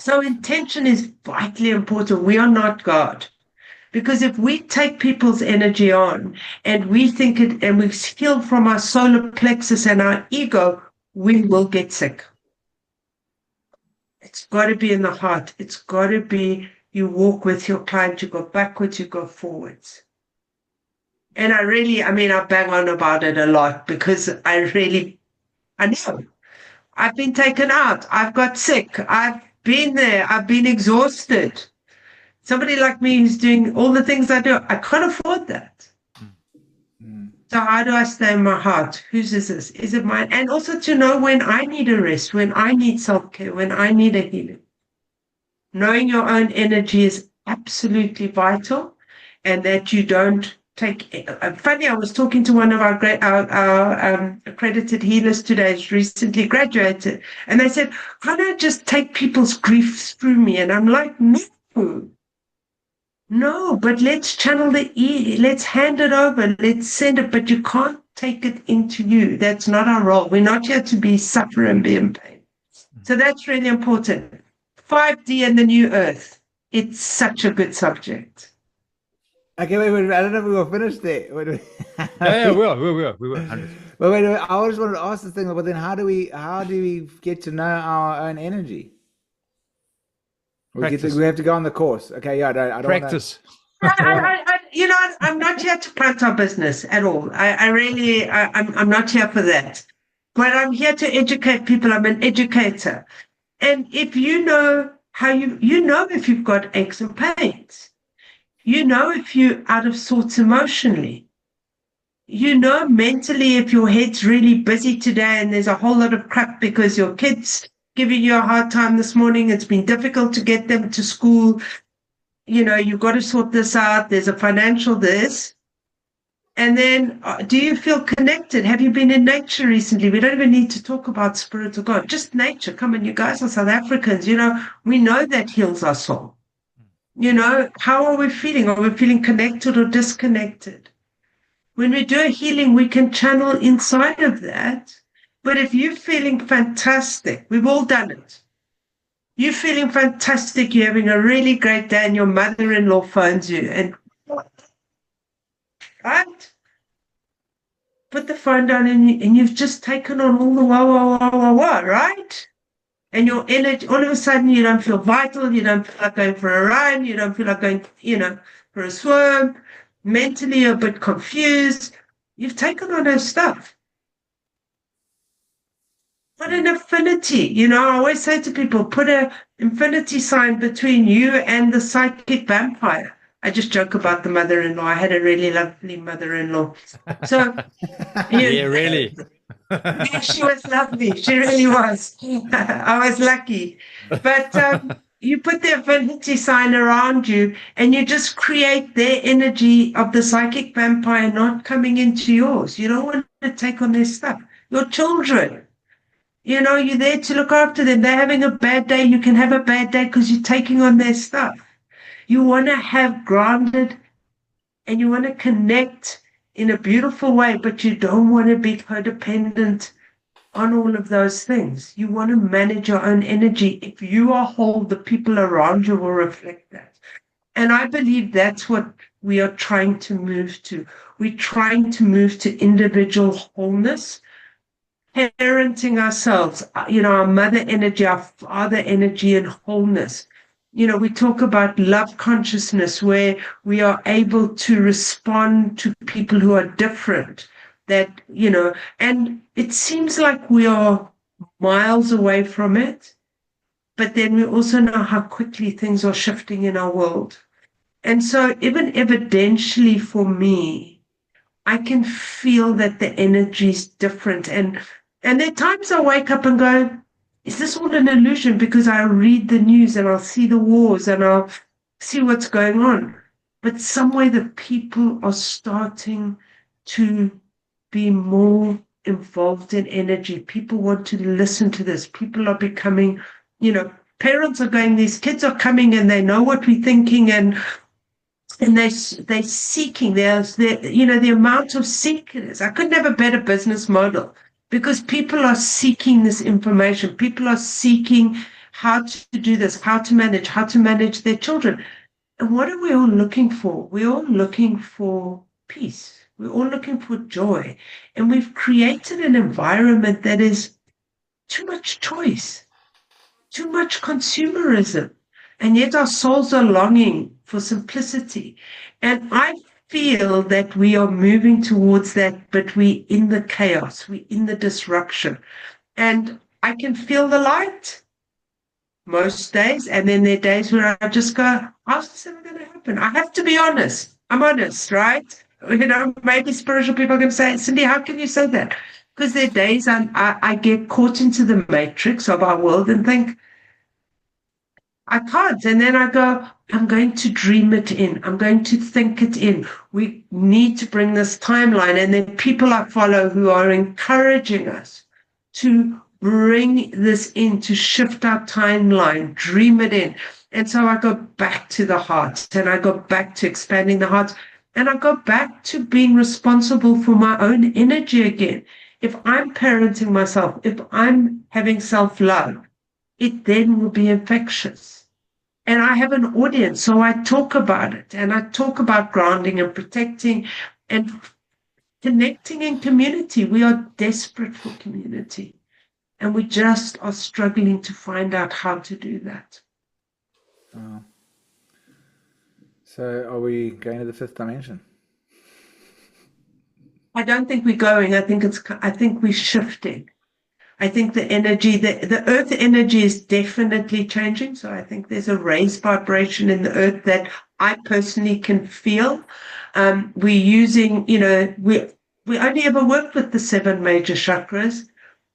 So intention is vitally important. We are not God. Because if we take people's energy on and we think it and we steal from our solar plexus and our ego, we will get sick. It's got to be in the heart. It's got to be you walk with your client, you go backwards, you go forwards. And I bang on about it a lot because I know. I've been taken out. I've got sick. I've been there. I've been exhausted. Somebody like me who's doing all the things I do, I can't afford that. So how do I stay in my heart? Whose is this? Is it mine? And also to know when I need a rest, when I need self-care, when I need a healing. Knowing your own energy is absolutely vital, and that you don't take. Funny, I was talking to one of our accredited healers today, who's recently graduated, and they said, "Can't I just take people's grief through me?" And I'm like, no, but let's channel let's hand it over, let's send it, but you can't take it into you. That's not our role. We're not here to be suffer and be in pain. So that's really important. 5D and the new earth. It's such a good subject. Okay, wait. I don't know if we will finish there. Yeah, we will. Well, wait. I just wanted to ask this thing, but then how do we get to know our own energy? We have to go on the course. Okay, yeah, I don't practice. I'm not here to plant our business at all. I'm not here for that. But I'm here to educate people. I'm an educator. And if you know how you know if you've got aches and pains, you know if you're out of sorts emotionally, you know mentally if your head's really busy today and there's a whole lot of crap because your kids giving you a hard time this morning, it's been difficult to get them to school, you know, you've got to sort this out, there's a financial this. And then do you feel connected? Have you been in nature recently? We don't even need to talk about spirit or God, just nature. Come on, you guys are South Africans, you know, we know that heals our soul. You know, how are we feeling? Are we feeling connected or disconnected? When we do a healing, we can channel inside of that. But if you're feeling fantastic, we've all done it. You're feeling fantastic, you're having a really great day, and your mother-in-law phones you, and right? Put the phone down, and you've just taken on all the wah, right? And your energy, all of a sudden, you don't feel vital, you don't feel like going for a run, you don't feel like going, for a swim. Mentally, you're a bit confused. You've taken on her stuff. Put an affinity, I always say to people, put an infinity sign between you and the psychic vampire. I just joke about the mother-in-law. I had a really lovely mother-in-law. So, yeah, really. Yeah, she was lovely. She really was. I was lucky. But you put the affinity sign around you and you just create their energy of the psychic vampire not coming into yours. You don't want to take on their stuff. Your children. You're there to look after them. They're having a bad day. You can have a bad day because you're taking on their stuff. You want to have grounded and you want to connect in a beautiful way, but you don't want to be codependent on all of those things. You want to manage your own energy. If you are whole, the people around you will reflect that. And I believe that's what we are trying to move to. We're trying to move to individual wholeness, parenting ourselves, our mother energy, our father energy, and wholeness. We talk about love consciousness, where we are able to respond to people who are different. And it seems like we are miles away from it, but then we also know how quickly things are shifting in our world. And so even evidentially for me, I can feel that the energy is different. And there are times I wake up and go, is this all an illusion? Because I read the news and I'll see the wars and I'll see what's going on. But some way the people are starting to be more involved in energy. People want to listen to this. People are becoming, parents are going, these kids are coming and they know what we're thinking, and they're seeking. There's the amount of seekers. I couldn't have a better business model, because people are seeking this information. People are seeking how to do this, how to manage their children. And what are we all looking for? We're all looking for peace. We're all looking for joy. And we've created an environment that is too much choice, too much consumerism. And yet our souls are longing for simplicity. And I feel that we are moving towards that, but we're in the chaos, we're in the disruption. And I can feel the light most days. And then there are days where I just go, how's this ever going to happen? I have to be honest. I'm honest, right? Maybe spiritual people are going to say, Cindy, how can you say that? Because there are days I get caught into the matrix of our world and think, I can't. And then I go, I'm going to dream it in. I'm going to think it in. We need to bring this timeline. And then people I follow who are encouraging us to bring this in, to shift our timeline, dream it in. And so I go back to the heart, and I go back to expanding the heart, and I go back to being responsible for my own energy again. If I'm parenting myself, if I'm having self-love, it then will be infectious. And I have an audience, so I talk about it, and I talk about grounding and protecting and connecting in community. We are desperate for community, and we just are struggling to find out how to do that. So are we going to the fifth dimension? I don't think we're going. I think we're shifting. I think the energy, the earth energy is definitely changing. So I think there's a raised vibration in the earth that I personally can feel. We're using, we only ever worked with the 7 major chakras.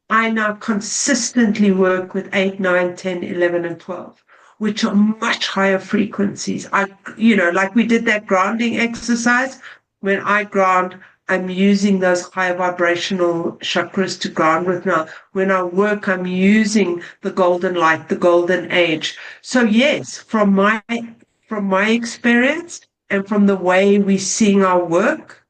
I now consistently work with 8, 9, 10, 11, and 12, which are much higher frequencies. Like we did that grounding exercise. When I ground, I'm using those higher vibrational chakras to ground with now. When I work, I'm using the golden light, the golden age. So yes, from my experience and from the way we're seeing our work,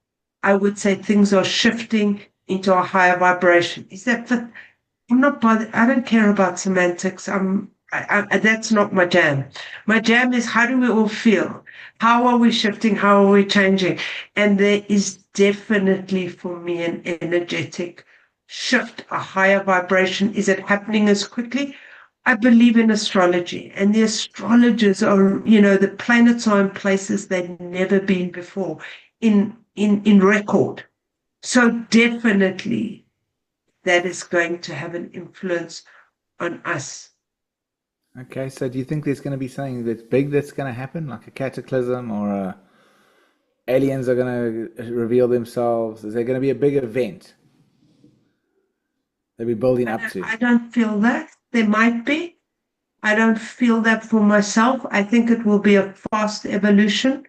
I would say things are shifting into a higher vibration. Is that I'm not bothered. I don't care about semantics. That's not my jam. My jam is, how do we all feel? How are we shifting? How are we changing? And there is definitely for me an energetic shift, a higher vibration. Is it happening as quickly? I believe in astrology, and the astrologers are, the planets are in places they've never been before in record. So definitely that is going to have an influence on us. Okay, so do you think there's going to be something that's big that's going to happen, like a cataclysm, or aliens are going to reveal themselves? Is there going to be a big event that we're building up to? I don't feel that. There might be. I don't feel that for myself. I think it will be a fast evolution.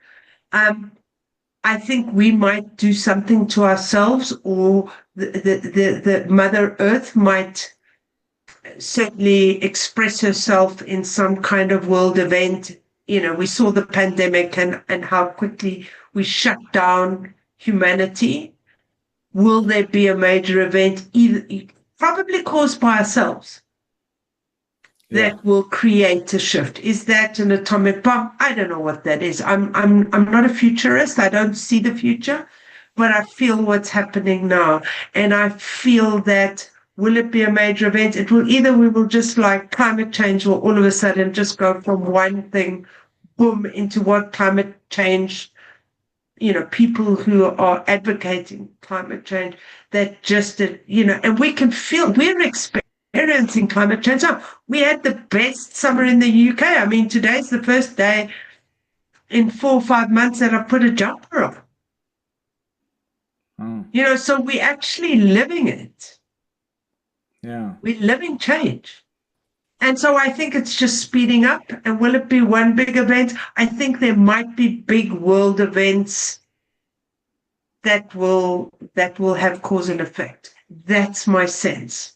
I think we might do something to ourselves, or the Mother Earth might certainly express herself in some kind of world event. We saw the pandemic and how quickly we shut down humanity. Will there be a major event? probably caused by ourselves, that will create a shift. Is that an atomic bomb? I don't know what that is. I'm not a futurist. I don't see the future, but I feel what's happening now. And I feel that, will it be a major event? It will either, we will just like climate change will all of a sudden just go from one thing, boom, into what climate change, people who are advocating climate change, that just, and we can feel, we're experiencing climate change. So we had the best summer in the UK. I mean, today's the first day in 4 or 5 months that I put a jumper on. So we're actually living it. Yeah. We're living change. And so I think it's just speeding up. And will it be one big event? I think there might be big world events that will have cause and effect. That's my sense.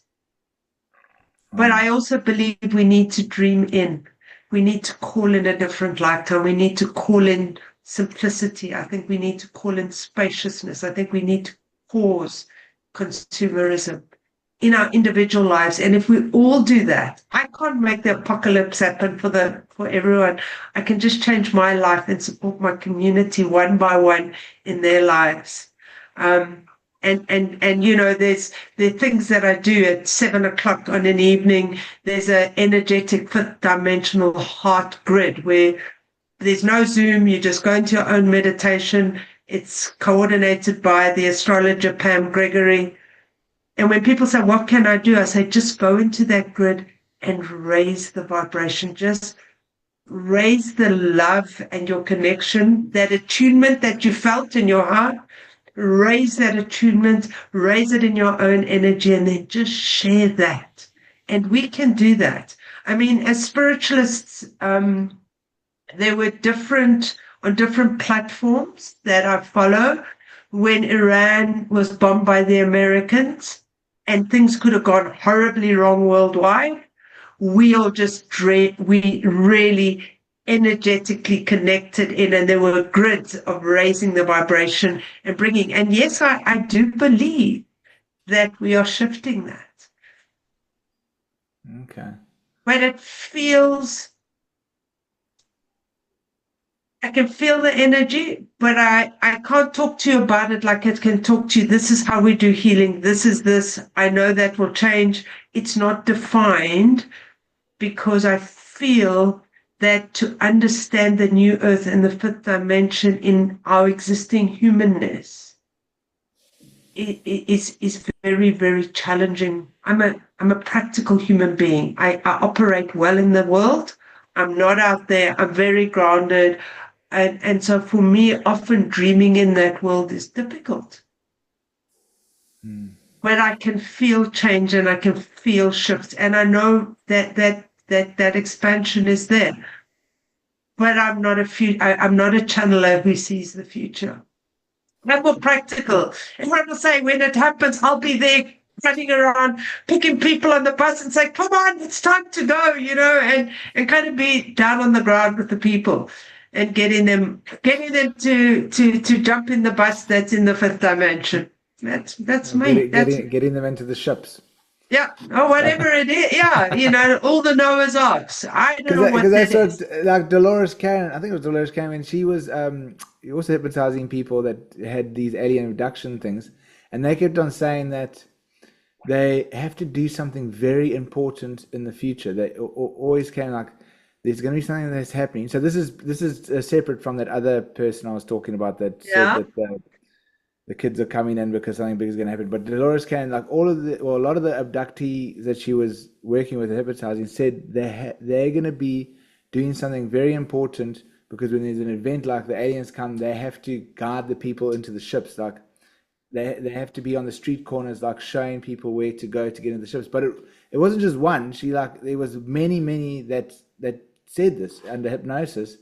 But I also believe we need to dream in. We need to call in a different lifetime. We need to call in simplicity. I think we need to call in spaciousness. I think we need to pause consumerism in our individual lives. And if we all do that, I can't make the apocalypse happen for everyone. I can just change my life and support my community one by one in their lives. And there are things that I do at 7:00 on an evening. There's an energetic 5th dimensional heart grid where there's no Zoom. You just go into your own meditation. It's coordinated by the astrologer Pam Gregory. And when people say, what can I do? I say, just go into that grid and raise the vibration. Just raise the love and your connection, that attunement that you felt in your heart. Raise that attunement, raise it in your own energy, and then just share that. And we can do that. I mean, as spiritualists, there were on different platforms that I follow. When Iran was bombed by the Americans and things could have gone horribly wrong worldwide, we all we really energetically connected in, and there were grids of raising the vibration and bringing. And yes, I do believe that we are shifting that. Okay. But it feels, I can feel the energy, but I can't talk to you about it like I can talk to you. This is how we do healing. This is this. I know that will change. It's not defined, because I feel that to understand the new earth and the 5th dimension in our existing humanness is very, very challenging. I'm a practical human being. I operate well in the world. I'm not out there. I'm very grounded. And so for me, often dreaming in that world is difficult. But I can feel change and I can feel shifts. And I know that expansion is there. But I'm not a channeler who sees the future. I'm more practical. Everyone will say, when it happens, I'll be there running around, picking people on the bus and say, come on, it's time to go, and kind of be down on the ground with the people and getting them to jump in the bus that's in the 5th dimension. That's me. Getting them into the ships. Yeah, or whatever it is. Yeah, all the Noah's Arks. I don't know what that is. Like Dolores Cannon, I think it was Dolores Cannon, she was also hypnotizing people that had these alien abduction things. And they kept on saying that they have to do something very important in the future. They always came like, there's going to be something that's happening. So this is separate from that other person I was talking about that said that the kids are coming in because something big is going to happen. But Dolores Cannon, like a lot of the abductees that she was working with, hypnotizing, said they're going to be doing something very important, because when there's an event like the aliens come, they have to guide the people into the ships. Like they have to be on the street corners, like showing people where to go to get into the ships. But it wasn't just one. There was many that said this under hypnosis,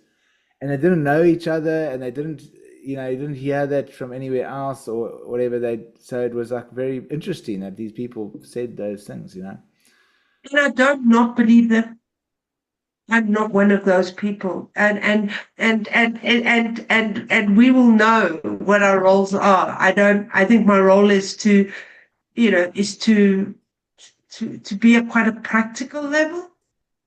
and they didn't know each other, and they didn't hear that from anywhere else or whatever. So it was like very interesting that these people said those things, And I don't not believe them. I'm not one of those people, and we will know what our roles are. I think my role is to to be at quite a practical level.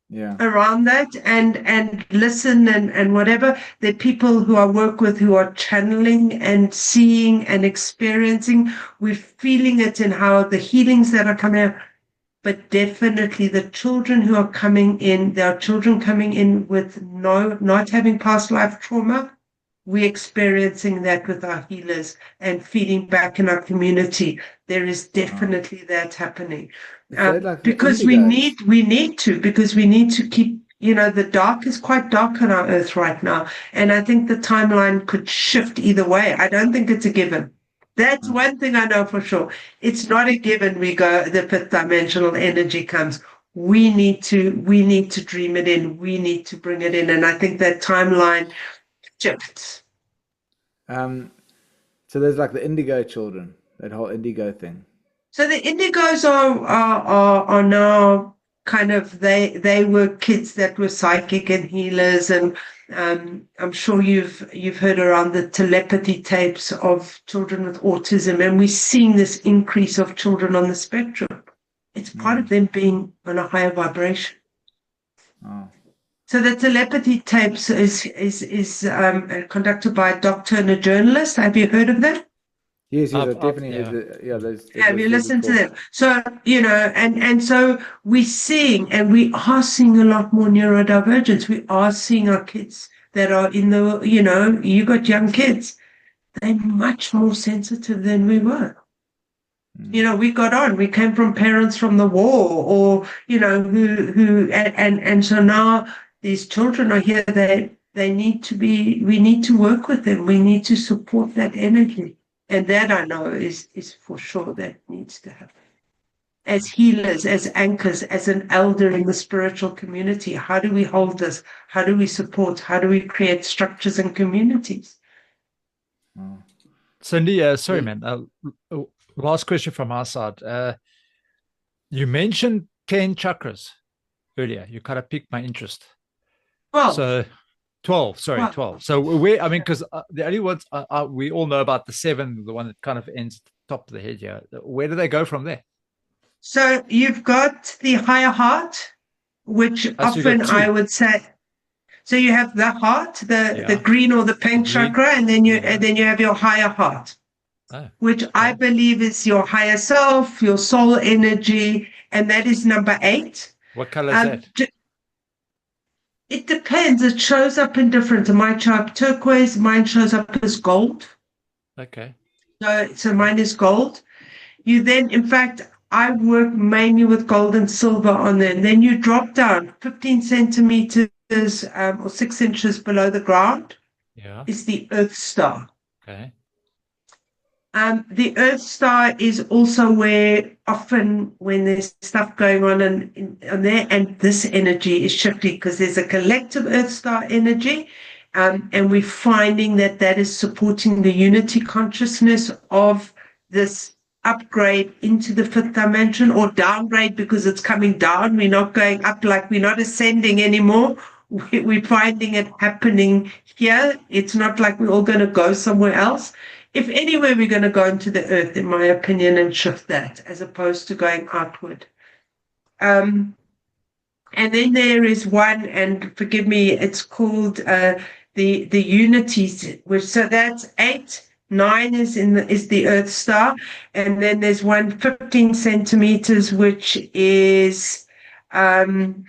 Yeah. Around that and listen and whatever. There are people who I work with who are channeling and seeing and experiencing. We're feeling it in how the healings that are coming out. But definitely the children who are coming in, there are children coming in with not having past life trauma. We're experiencing that with our healers and feeding back in our community. There is definitely that happening. Because we need to keep, the dark is quite dark on our earth right now. And I think the timeline could shift either way. I don't think it's a given. That's one thing I know for sure. It's not a given the fifth dimensional energy comes. We need to dream it in. We need to bring it in. And I think that timeline shifts. So there's like the indigo children, that whole indigo thing. So the indigos are now kind of, they were kids that were psychic and healers, and I'm sure you've heard around the telepathy tapes of children with autism, and we're seeing this increase of children on the spectrum. It's part of them being on a higher vibration. Oh. So the telepathy tapes is conducted by a doctor and a journalist. Have you heard of that? Yes, definitely. Have you listened to them? So, and so we're seeing, and we are seeing a lot more neurodivergence. We are seeing our kids that are in the, you got young kids. They're much more sensitive than we were. We came from parents from the war, or, and so now these children are here. We need to work with them. We need to support that energy. And that I know is for sure that needs to happen. As healers, as anchors, as an elder in the spiritual community, how do we hold this? How do we support? How do we create structures and communities? Cindy, sorry, man. Last question from our side. You mentioned 10 chakras earlier. You kind of piqued my interest. 12. So 12, sorry, 12. So because the only ones we all know about the 7, the one that kind of ends at the top of the head here. Where do they go from there? So you've got the higher heart, which often I would say. So you have the heart, the green or the pink chakra, and then you have your higher heart, which I believe is your higher self, your soul energy, and that is number 8. What color is that? It depends. It shows up in different. Mine shows up turquoise. Mine shows up as gold. Okay. So mine is gold. You then, in fact, I work mainly with gold and silver on there. And then you drop down 15 centimeters or 6 inches below the ground. Yeah. Is the Earth Star. Okay. The Earth Star is also where often when there's stuff going on there, and this energy is shifting because there's a collective Earth Star energy, and we're finding that is supporting the unity consciousness of this upgrade into the 5th dimension, or downgrade because it's coming down. We're not going up, like we're not ascending anymore. We're finding it happening here. It's not like we're all going to go somewhere else. If anywhere, we're going to go into the earth, in my opinion, and shift that as opposed to going outward. And then there is one, and forgive me, it's called the unities, so that's 8. 9 is the Earth Star, and then there's one 15 centimeters, which is 10,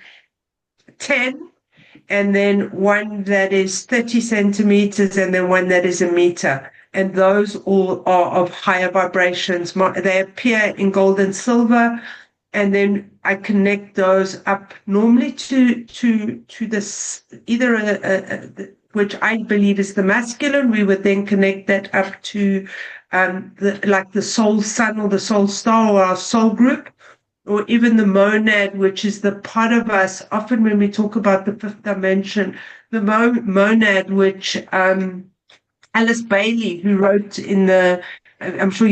and then one that is 30 centimeters, and then one that is a meter. And those all are of higher vibrations. They appear in gold and silver, and then I connect those up normally to this, either which I believe is the masculine. We would then connect that up to the soul sun or the soul star or our soul group, or even the monad, which is the part of us. Often when we talk about the 5th dimension, the monad, which Alice Bailey, who wrote in I'm sure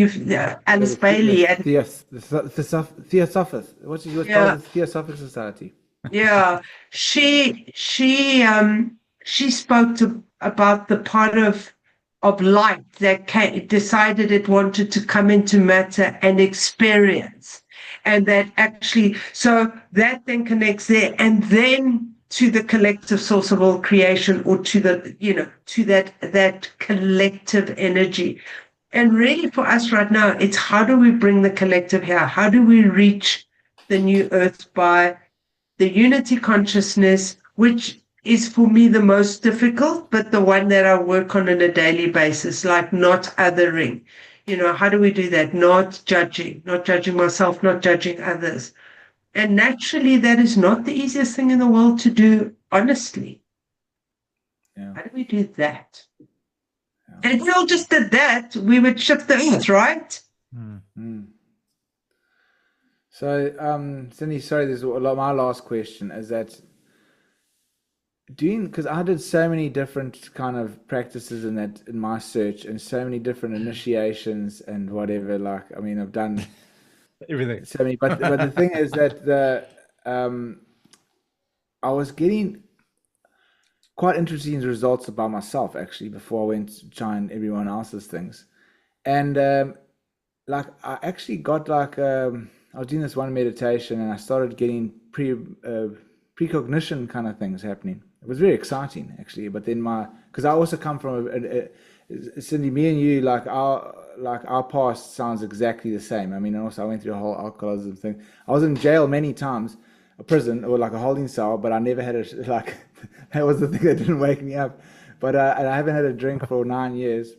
Alice Bailey. Theosophists. What is called the Theosophic Society? Yeah, she spoke about the part of light that decided it wanted to come into matter and experience. and that actually, so that then connects there, and then to the collective source of all creation, or to the, to that collective energy. And really for us right now, it's how do we bring the collective here? How do we reach the new earth by the unity consciousness, which is for me the most difficult, but the one that I work on a daily basis, like not othering. How do we do that? Not judging myself, not judging others. And naturally, that is not the easiest thing in the world to do, honestly. Yeah. How do we do that? Yeah. And if we all just did that, we would shift the earth, right? Mm. So, Cindy, sorry, there's my last question is that because I did so many different kind of practices in my search, and so many different initiations and whatever, I've done everything. So many, but the thing is that I was getting quite interesting results about myself actually before I went trying everyone else's things, and I actually got I was doing this one meditation and I started getting precognition kind of things happening. It was very exciting actually, but then because I also come from Cindy, me and you, our past sounds exactly the same. And also I went through a whole alcoholism thing. I was in jail many times, a prison or a holding cell, but I never had that was the thing that didn't wake me up. But I haven't had a drink for 9 years.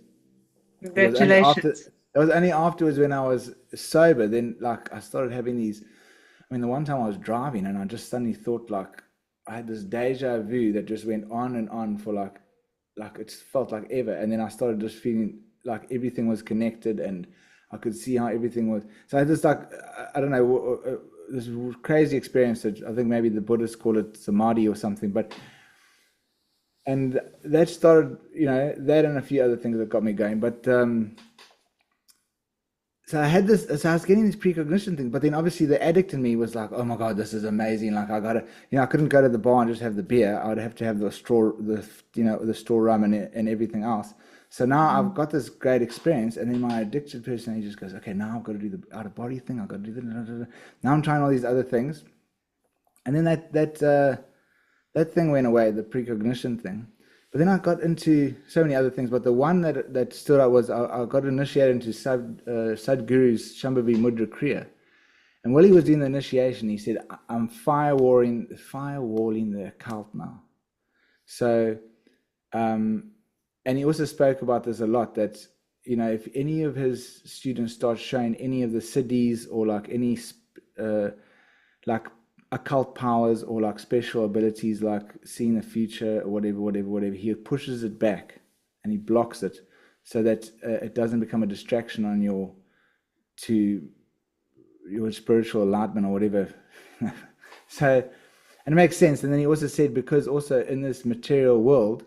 Congratulations. It was only afterwards when I was sober, then I started having these. The one time I was driving and I just suddenly thought I had this deja vu that just went on and on for it felt like ever, and then I started just feeling like everything was connected and I could see how everything was. So I had this I don't know, this crazy experience that I think maybe the Buddhists call it samadhi or something, and that started, that and a few other things that got me going. But so I had this, so I was getting this precognition thing, but then obviously the addict in me was like, oh my God, this is amazing. I gotta, I couldn't go to the bar and just have the beer. I would have to have the store rum and everything else. So now I've got this great experience, and then my addicted personality just goes, okay, now I've got to do the out of body thing. I've got to do the, now I'm trying all these other things. And then that thing went away, the precognition thing. But then I got into so many other things, but the one that stood out was I got initiated into Sadhguru's Shambhavi Mudra Kriya. And while he was doing the initiation, he said, I'm firewalling the occult now. So, and he also spoke about this a lot, that, if any of his students start showing any of the siddhis or any occult powers or special abilities, like seeing the future or whatever, he pushes it back and he blocks it so that it doesn't become a distraction on your spiritual enlightenment or whatever. So, and it makes sense. And then he also said, because also in this material world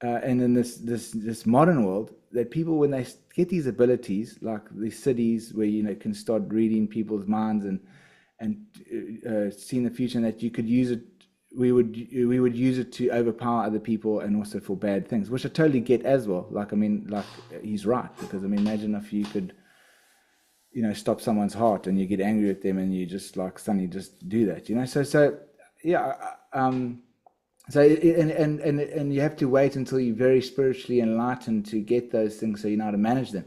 and in this modern world, that people, when they get these abilities, like these siddhis where can start reading people's minds and seeing the future, and that you could use it, we would use it to overpower other people and also for bad things, which I totally get as well. He's right, because imagine if you could stop someone's heart and you get angry at them and you just suddenly just do that, so yeah. So and you have to wait until you're very spiritually enlightened to get those things, so you know how to manage them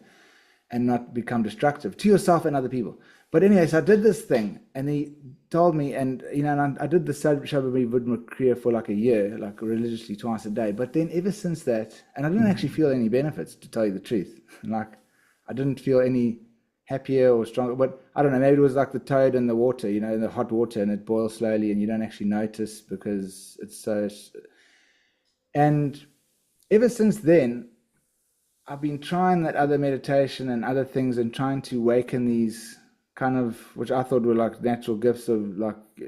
and not become destructive to yourself and other people. But anyway, so I did this thing, and he told me, and I did the Shambhavi Mudra Kriya for a year, religiously twice a day. But then ever since that, and I didn't actually feel any benefits, to tell you the truth. I didn't feel any happier or stronger. But I don't know, maybe it was like the toad in the water, in the hot water, and it boils slowly, and you don't actually notice because it's so. And ever since then, I've been trying that other meditation and other things, and trying to awaken these kind of, which I thought were natural gifts of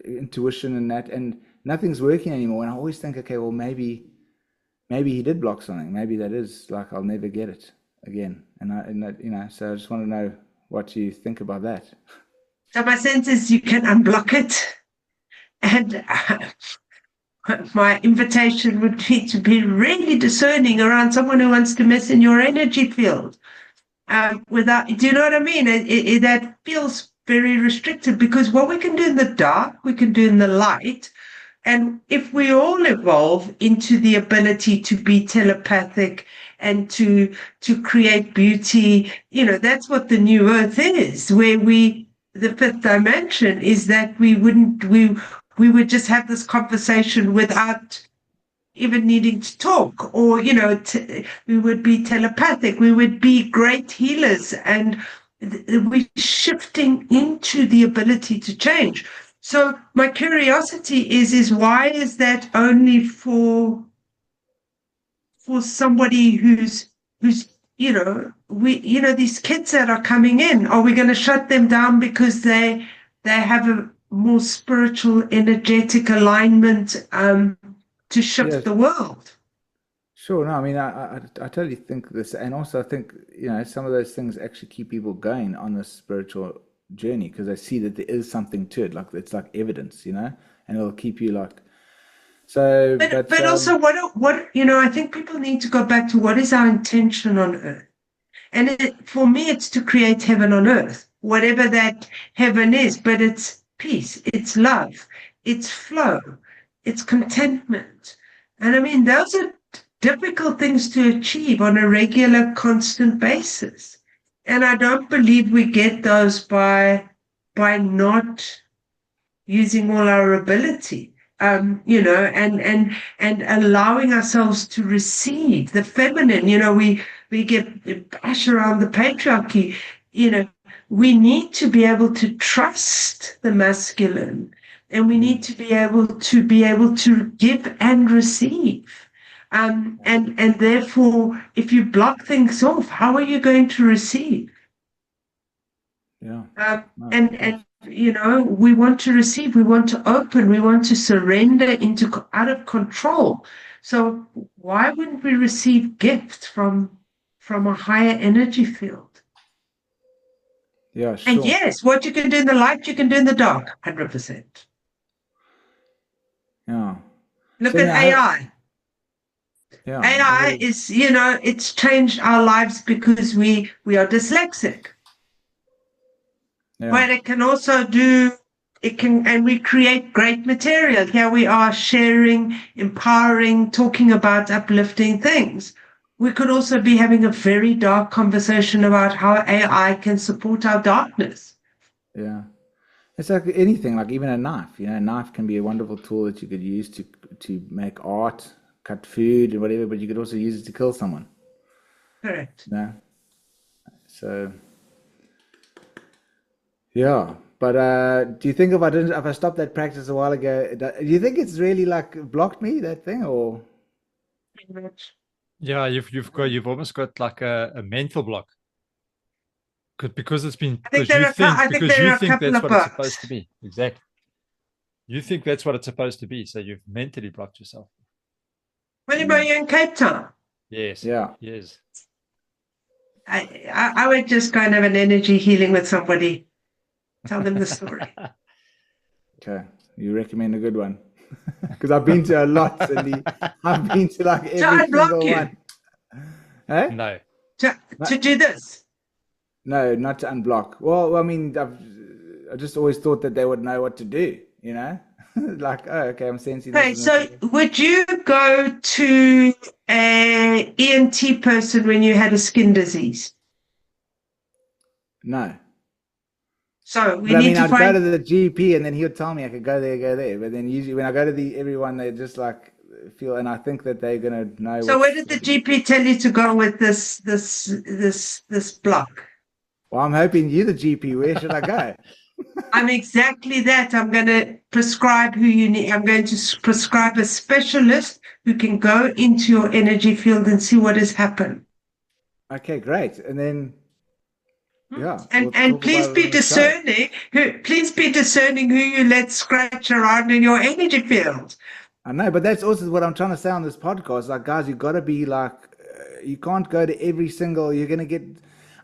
intuition and that, and nothing's working anymore. And I always think, okay, well, maybe he did block something. Maybe that is I'll never get it again. So I just want to know what you think about that. So my sense is you can unblock it, and my invitation would be to be really discerning around someone who wants to mess in your energy field. Do you know what I mean? That feels very restricted, because what we can do in the dark, we can do in the light. And if we all evolve into the ability to be telepathic and to create beauty, that's what the new earth is, where the fifth dimension is that we would just have this conversation without even needing to talk, or, we would be telepathic, we would be great healers, and we're shifting into the ability to change. So my curiosity is why is that only for somebody who's these kids that are coming in, are we going to shut them down because they have a more spiritual, energetic alignment to shift the world? Sure. No, I mean, I totally think this, and also I think some of those things actually keep people going on this spiritual journey, because they see that there is something to it, like it's like evidence, and it'll keep you like. So, but also what I think people need to go back to what is our intention on earth, and for me it's to create heaven on earth, whatever that heaven is. But it's peace, it's love, it's flow, it's contentment, and I mean those are difficult things to achieve on a regular, constant basis. And I don't believe we get those by not using all our ability, and allowing ourselves to receive the feminine. We get bash around the patriarchy. We need to be able to trust the masculine, and we need to be able to give and receive. And therefore, if you block things off, how are you going to receive? Yeah. And we want to receive, we want to open, we want to surrender out of control. So why wouldn't we receive gifts from a higher energy field? Yeah, sure. And yes, what you can do in the light, you can do in the dark, 100%. Yeah. Look at AI. Yeah, AI is, it's changed our lives because we are dyslexic. Yeah. But it can also and we create great material. Here we are sharing, empowering, talking about uplifting things. We could also be having a very dark conversation about how AI can support our darkness. Yeah. It's like anything, like even a knife. A knife can be a wonderful tool that you could use to make art, cut food and whatever, but you could also use it to kill someone. Correct. So yeah. But do you think if I stopped that practice a while ago, do you think it's really like blocked me, that thing, or? Pretty much. Yeah, you've almost got like a mental block. Because it's been because you think that's what it's supposed to be. Exactly. You think that's what it's supposed to be, so you've mentally blocked yourself. William, are you in Cape Town? Yes. Yeah. Yes. I would just go and have an energy healing with somebody. Tell them the story. Okay. You recommend a good one? Because I've been to a lot, Cindy. I've been to like every single one. Eh? No. To do this? No, not to unblock. Well, I mean, I just always thought that they would know what to do, like, oh, okay, I'm sensing this. Okay, so would you go to an ENT person when you had a skin disease? No. So I'd go to the GP and then he would tell me I could go there. But then usually when I go to everyone, they just like feel, and I think that they're gonna know. So where did the GP tell you to go with this block? Well, I'm hoping you're the GP. Where should I go? I'm exactly that. I'm going to prescribe who you need. I'm going to prescribe a specialist who can go into your energy field and see what has happened. Okay, great. And then, yeah. And please be discerning. Please be discerning who you let scratch around in your energy field. I know, but that's also what I'm trying to say on this podcast. Like, guys, you've got to be like, you can't go to every single, you're going to get,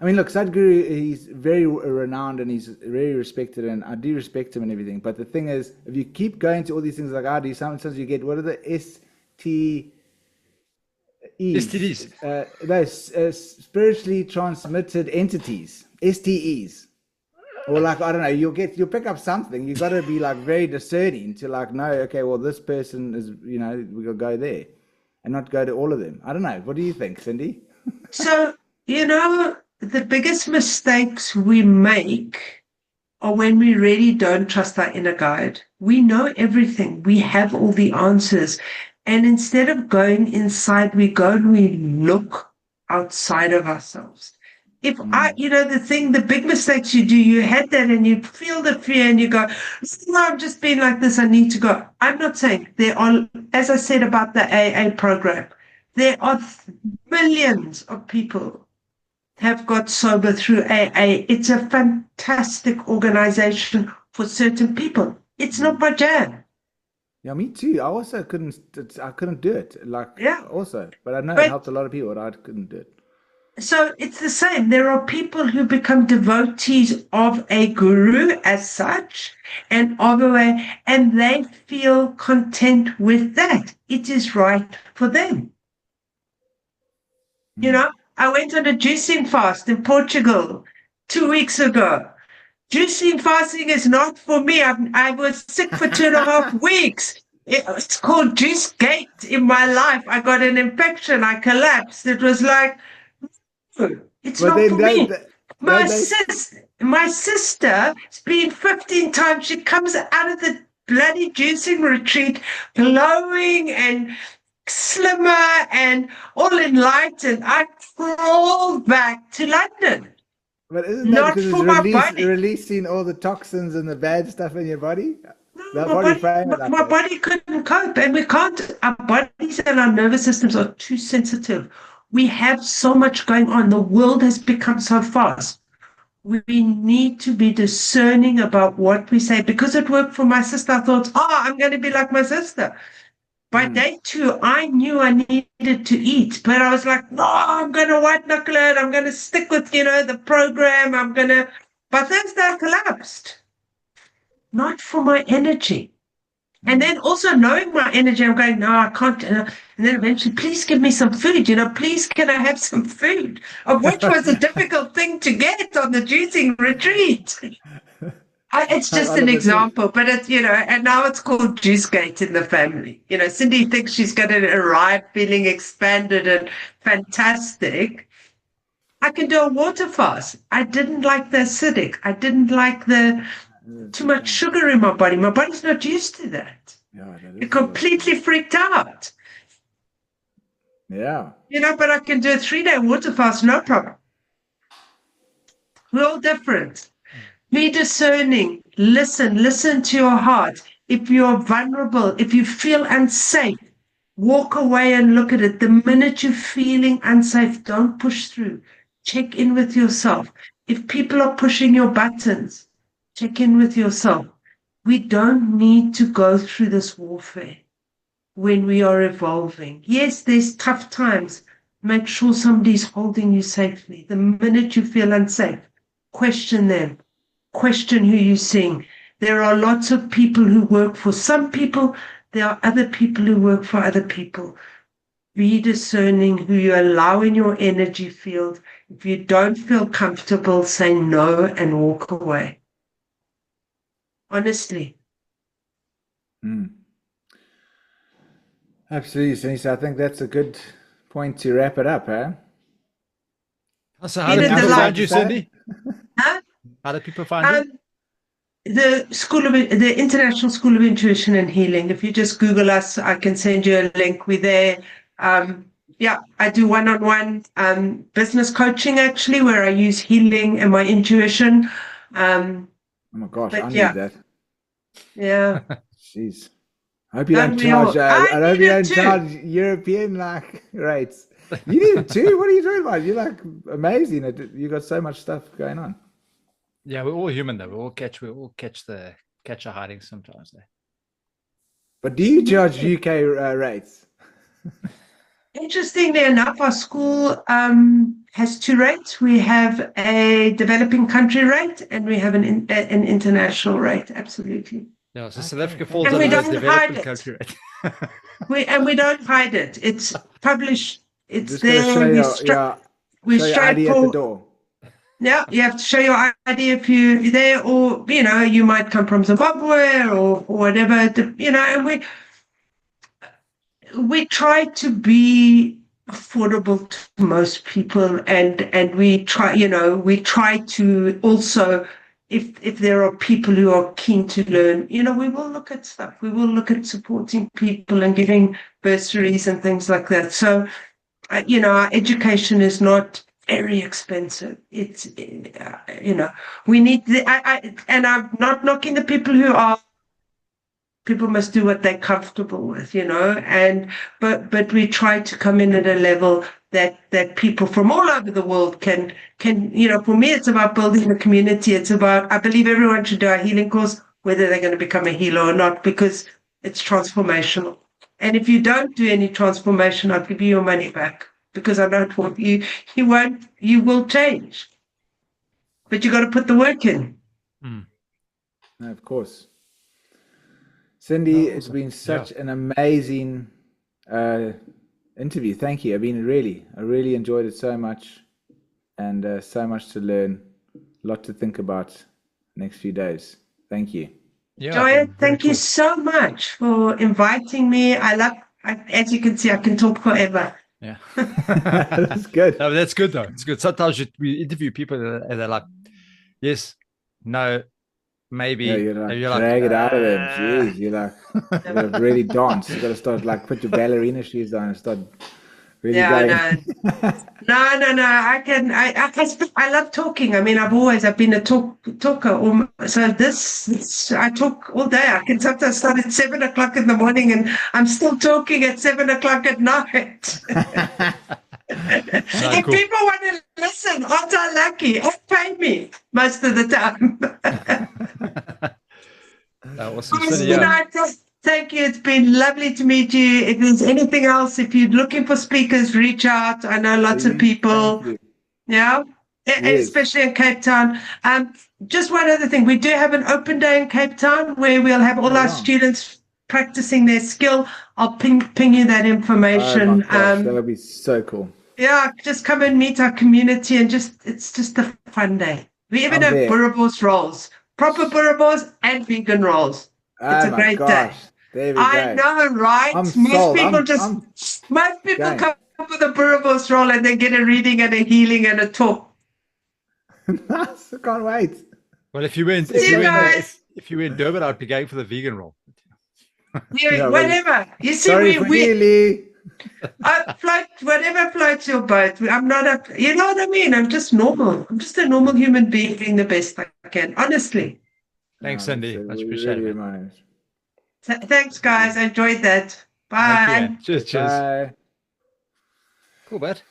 I mean, look, Sadhguru, he's very renowned and he's very respected, and I do respect him and everything. But the thing is, if you keep going to all these things like I do, sometimes you get, what are the STEs? STDs. Those spiritually transmitted entities, STEs. Or like, I don't know, you'll pick up something. You got to be like very discerning to like know, okay, well, this person is, we got to go there and not go to all of them. I don't know. What do you think, Cindy? So, the biggest mistakes we make are when we really don't trust our inner guide. We know everything. We have all the answers. And instead of going inside, we go and we look outside of ourselves. If the big mistakes you do, you had that and you feel the fear and you go, no, I'm just being like this, I need to go. I'm not saying there are, as I said about the AA program, there are millions of people have got sober through AA. It's a fantastic organization for certain people. It's not my jam. Yeah, me too. I also couldn't do it. But I know it helped a lot of people, but I couldn't do it. So it's the same. There are people who become devotees of a guru as such and of a way, and they feel content with that. It is right for them. I went on a juicing fast in Portugal 2 weeks ago. Juicing fasting is not for me. I was sick for 2.5 weeks. It's called juice gate in my life. I got an infection. I collapsed. It was like, it's not for me. My sister, it's been 15 times. She comes out of the bloody juicing retreat glowing and slimmer and all enlightened. I crawled back to London. But isn't that because it's releasing all the toxins and the bad stuff in your body? My body couldn't cope, and we can't. Our bodies and our nervous systems are too sensitive. We have so much going on. The world has become so fast. We need to be discerning about what we say. Because it worked for my sister, I thought, I'm going to be like my sister. By day 2, I knew I needed to eat, but I was like, no, I'm going to white knuckle it. I'm going to stick with, the program. By Thursday, I collapsed. Not for my energy. And then also knowing my energy, I'm going, no, I can't. And then eventually, please give me some food. Please, can I have some food? Of which was a difficult thing to get on the juicing retreat. It's just an example, but it's, and now it's called Juicegate in the family. Cindy thinks she's going to arrive feeling expanded and fantastic. I can do a water fast. I didn't like the acidic. I didn't like the too much sugar in my body. My body's not used to that. Yeah, it completely freaked out. Yeah. But I can do a 3-day water fast, no problem. We're all different. Be discerning. Listen to your heart. If you're vulnerable, if you feel unsafe, walk away and look at it. The minute you're feeling unsafe, don't push through. Check in with yourself. If people are pushing your buttons, check in with yourself. We don't need to go through this warfare when we are evolving. Yes, there's tough times. Make sure somebody's holding you safely. The minute you feel unsafe, question them. Question who you're seeing. There are lots of people who work for some people. There are other people who work for other people. Be discerning who you allow in your energy field. If you don't feel comfortable, say no and walk away. Honestly. Absolutely, Cindy. I think that's a good point to wrap it up, huh? So how do people find you, Cindy? Huh? How do people find you? The International School of Intuition and Healing. If you just Google us, I can send you a link. We're there. I do one-on-one business coaching, actually, where I use healing and my intuition. Oh my gosh, I need that. Yeah. Jeez. I hope you don't charge. I hope you don't charge European rates. You need it too. What are you talking about? You're amazing. You got so much stuff going on. Yeah, we're all human though. We all catch a hiding sometimes there. But do you charge UK rates? Interestingly enough, our school has 2 rates. We have a developing country rate and we have an international rate. Absolutely. Yeah, so South Africa falls under the developing country rate. we don't hide it. It's published. It's just there. We straight ID at the door. Yeah, you have to show your ID if you're there, or, you might come from Zimbabwe or whatever, and we try to be affordable to most people, and we try to also, if there are people who are keen to learn, we will look at stuff. We will look at supporting people and giving bursaries and things like that. So, our education is not very expensive. It's, we need and I'm not knocking the people who are. People must do what they're comfortable with, but we try to come in at a level that people from all over the world can, for me, it's about building a community. It's about, I believe everyone should do a healing course, whether they're going to become a healer or not, because it's transformational. And if you don't do any transformation, I'll give you your money back, because I don't want you will change, but you got to put the work in. No, of course. Cindy, it's been such an amazing interview. Thank you. I really enjoyed it so much, and so much to learn, a lot to think about next few days. Thank you. Yeah, Joya, thank you so much for inviting me. As you can see, I can talk forever. Yeah. That's good. No, that's good though. It's good. Sometimes we interview people and they're like, yes, no, maybe. Yeah, you're like drag it out of them. Jeez, you gotta really dance. You gotta start put your ballerina shoes on and start really going. No. I love talking. I mean, I've been a talker. So I talk all day. I can sometimes start at 7 o'clock in the morning and I'm still talking at 7 o'clock at night. If people want to listen, aren't I lucky? Pay me most of the time. Thank you. It's been lovely to meet you. If there's anything else, if you're looking for speakers, reach out. I know lots of people. Yeah, yes. Especially in Cape Town. Just one other thing. We do have an open day in Cape Town where we'll have all our students practicing their skill. I'll ping you that information. Oh my gosh, that would be so cool. Yeah, just come and meet our community, and it's just a fun day. We even have boerewors rolls, proper boerewors and vegan rolls. It's a great day. There we go. I know, right? Most people come up with a boerewors roll and they get a reading and a healing and a talk. Nice. I can't wait. Well, if you were in Durban, I'd be going for the vegan roll. Yeah, whatever. You see, whatever floats your boat. I'm not you know what I mean? I'm just normal. I'm just a normal human being doing the best I can, honestly. Thanks, Cindy. Much appreciated. Thanks, guys. I enjoyed that. Bye. Cheers. Bye. Cool, bud.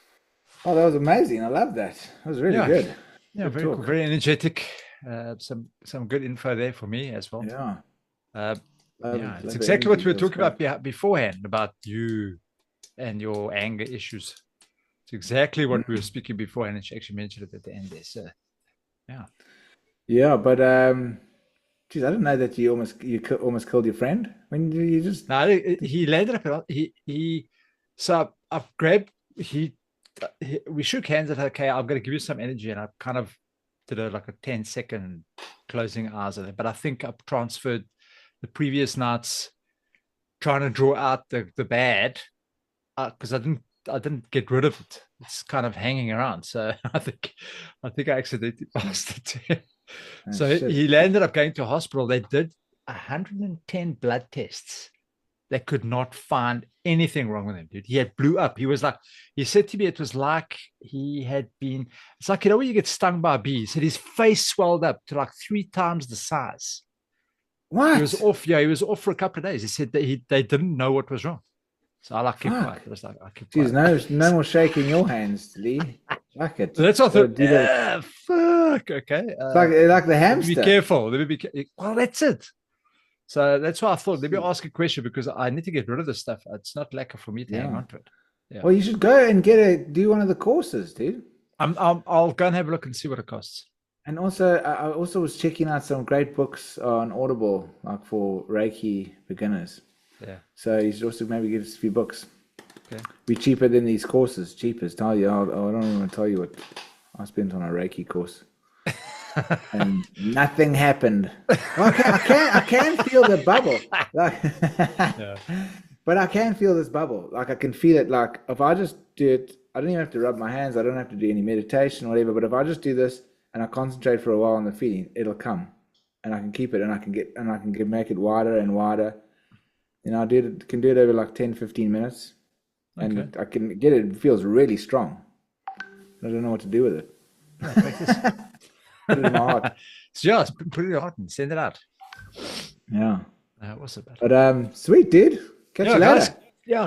Oh, that was amazing. I love that. That was really good. Yeah, very cool. Very energetic. Some good info there for me as well. Yeah. It's exactly what we were talking about beforehand, about you and your anger issues. It's exactly what we were speaking beforehand, and she actually mentioned it at the end there. So, yeah, but geez, I didn't know that you almost killed your friend when you just. No, he landed up. So I've grabbed. We shook hands. And okay, I'm going to give you some energy, and I kind of did a 10-second closing eyes of it. But I think I've transferred the previous nights trying to draw out the bad, because I didn't get rid of it. It's kind of hanging around. So I think I accidentally passed it to him. So he landed up going to a hospital. They did 110 blood tests. They could not find anything wrong with him, dude. He had blew up. He said to me, it was like he had been, it's like, when you get stung by a bee. He said his face swelled up to 3 times the size. What? He was off. Yeah, he was off for a couple of days. He said that they didn't know what was wrong. So I kept quiet. It was I kept quiet. No more shaking your hands, Lee. Fuck it. So that's what I thought. Fuck. Okay. Like the hamster. Be careful. Well, that's it. So that's why I thought, let me ask a question, because I need to get rid of this stuff. It's not lacquer for me to hang on to it. Yeah. Well, you should go and do one of the courses, dude. I'll go and have a look and see what it costs. And also, I also was checking out some great books on Audible, like for Reiki beginners. Yeah. So you should also maybe give us a few books. Okay. Be cheaper than these courses. Cheapest. Tell you, I don't even want to tell you I spent on a Reiki course. And nothing happened. I can feel the bubble. Like, Yeah. but I can feel this bubble. Like I can feel it. Like if I just do it, I don't even have to rub my hands. I don't have to do any meditation or whatever. But if I just do this and I concentrate for a while on the feeling, it'll come, and I can keep it, and I can make it wider and wider. You know, can do it over like 10, 15 minutes, and I can get it. It feels really strong. I don't know what to do with it. Yeah, practice. Put it in my heart. Just put it in your heart and send it out. Yeah. What's it about? But sweet, dude. Catch you later.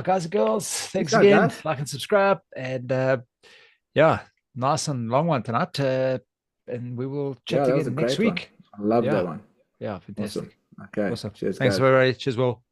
Guys and girls, thanks Thanks, again. guys. Like and subscribe. And nice and long one tonight. And we will chat again next week. One. I love that one. Yeah, fantastic. Awesome. Okay. Awesome. Cheers, Thanks, guys. everybody. Cheers, Will.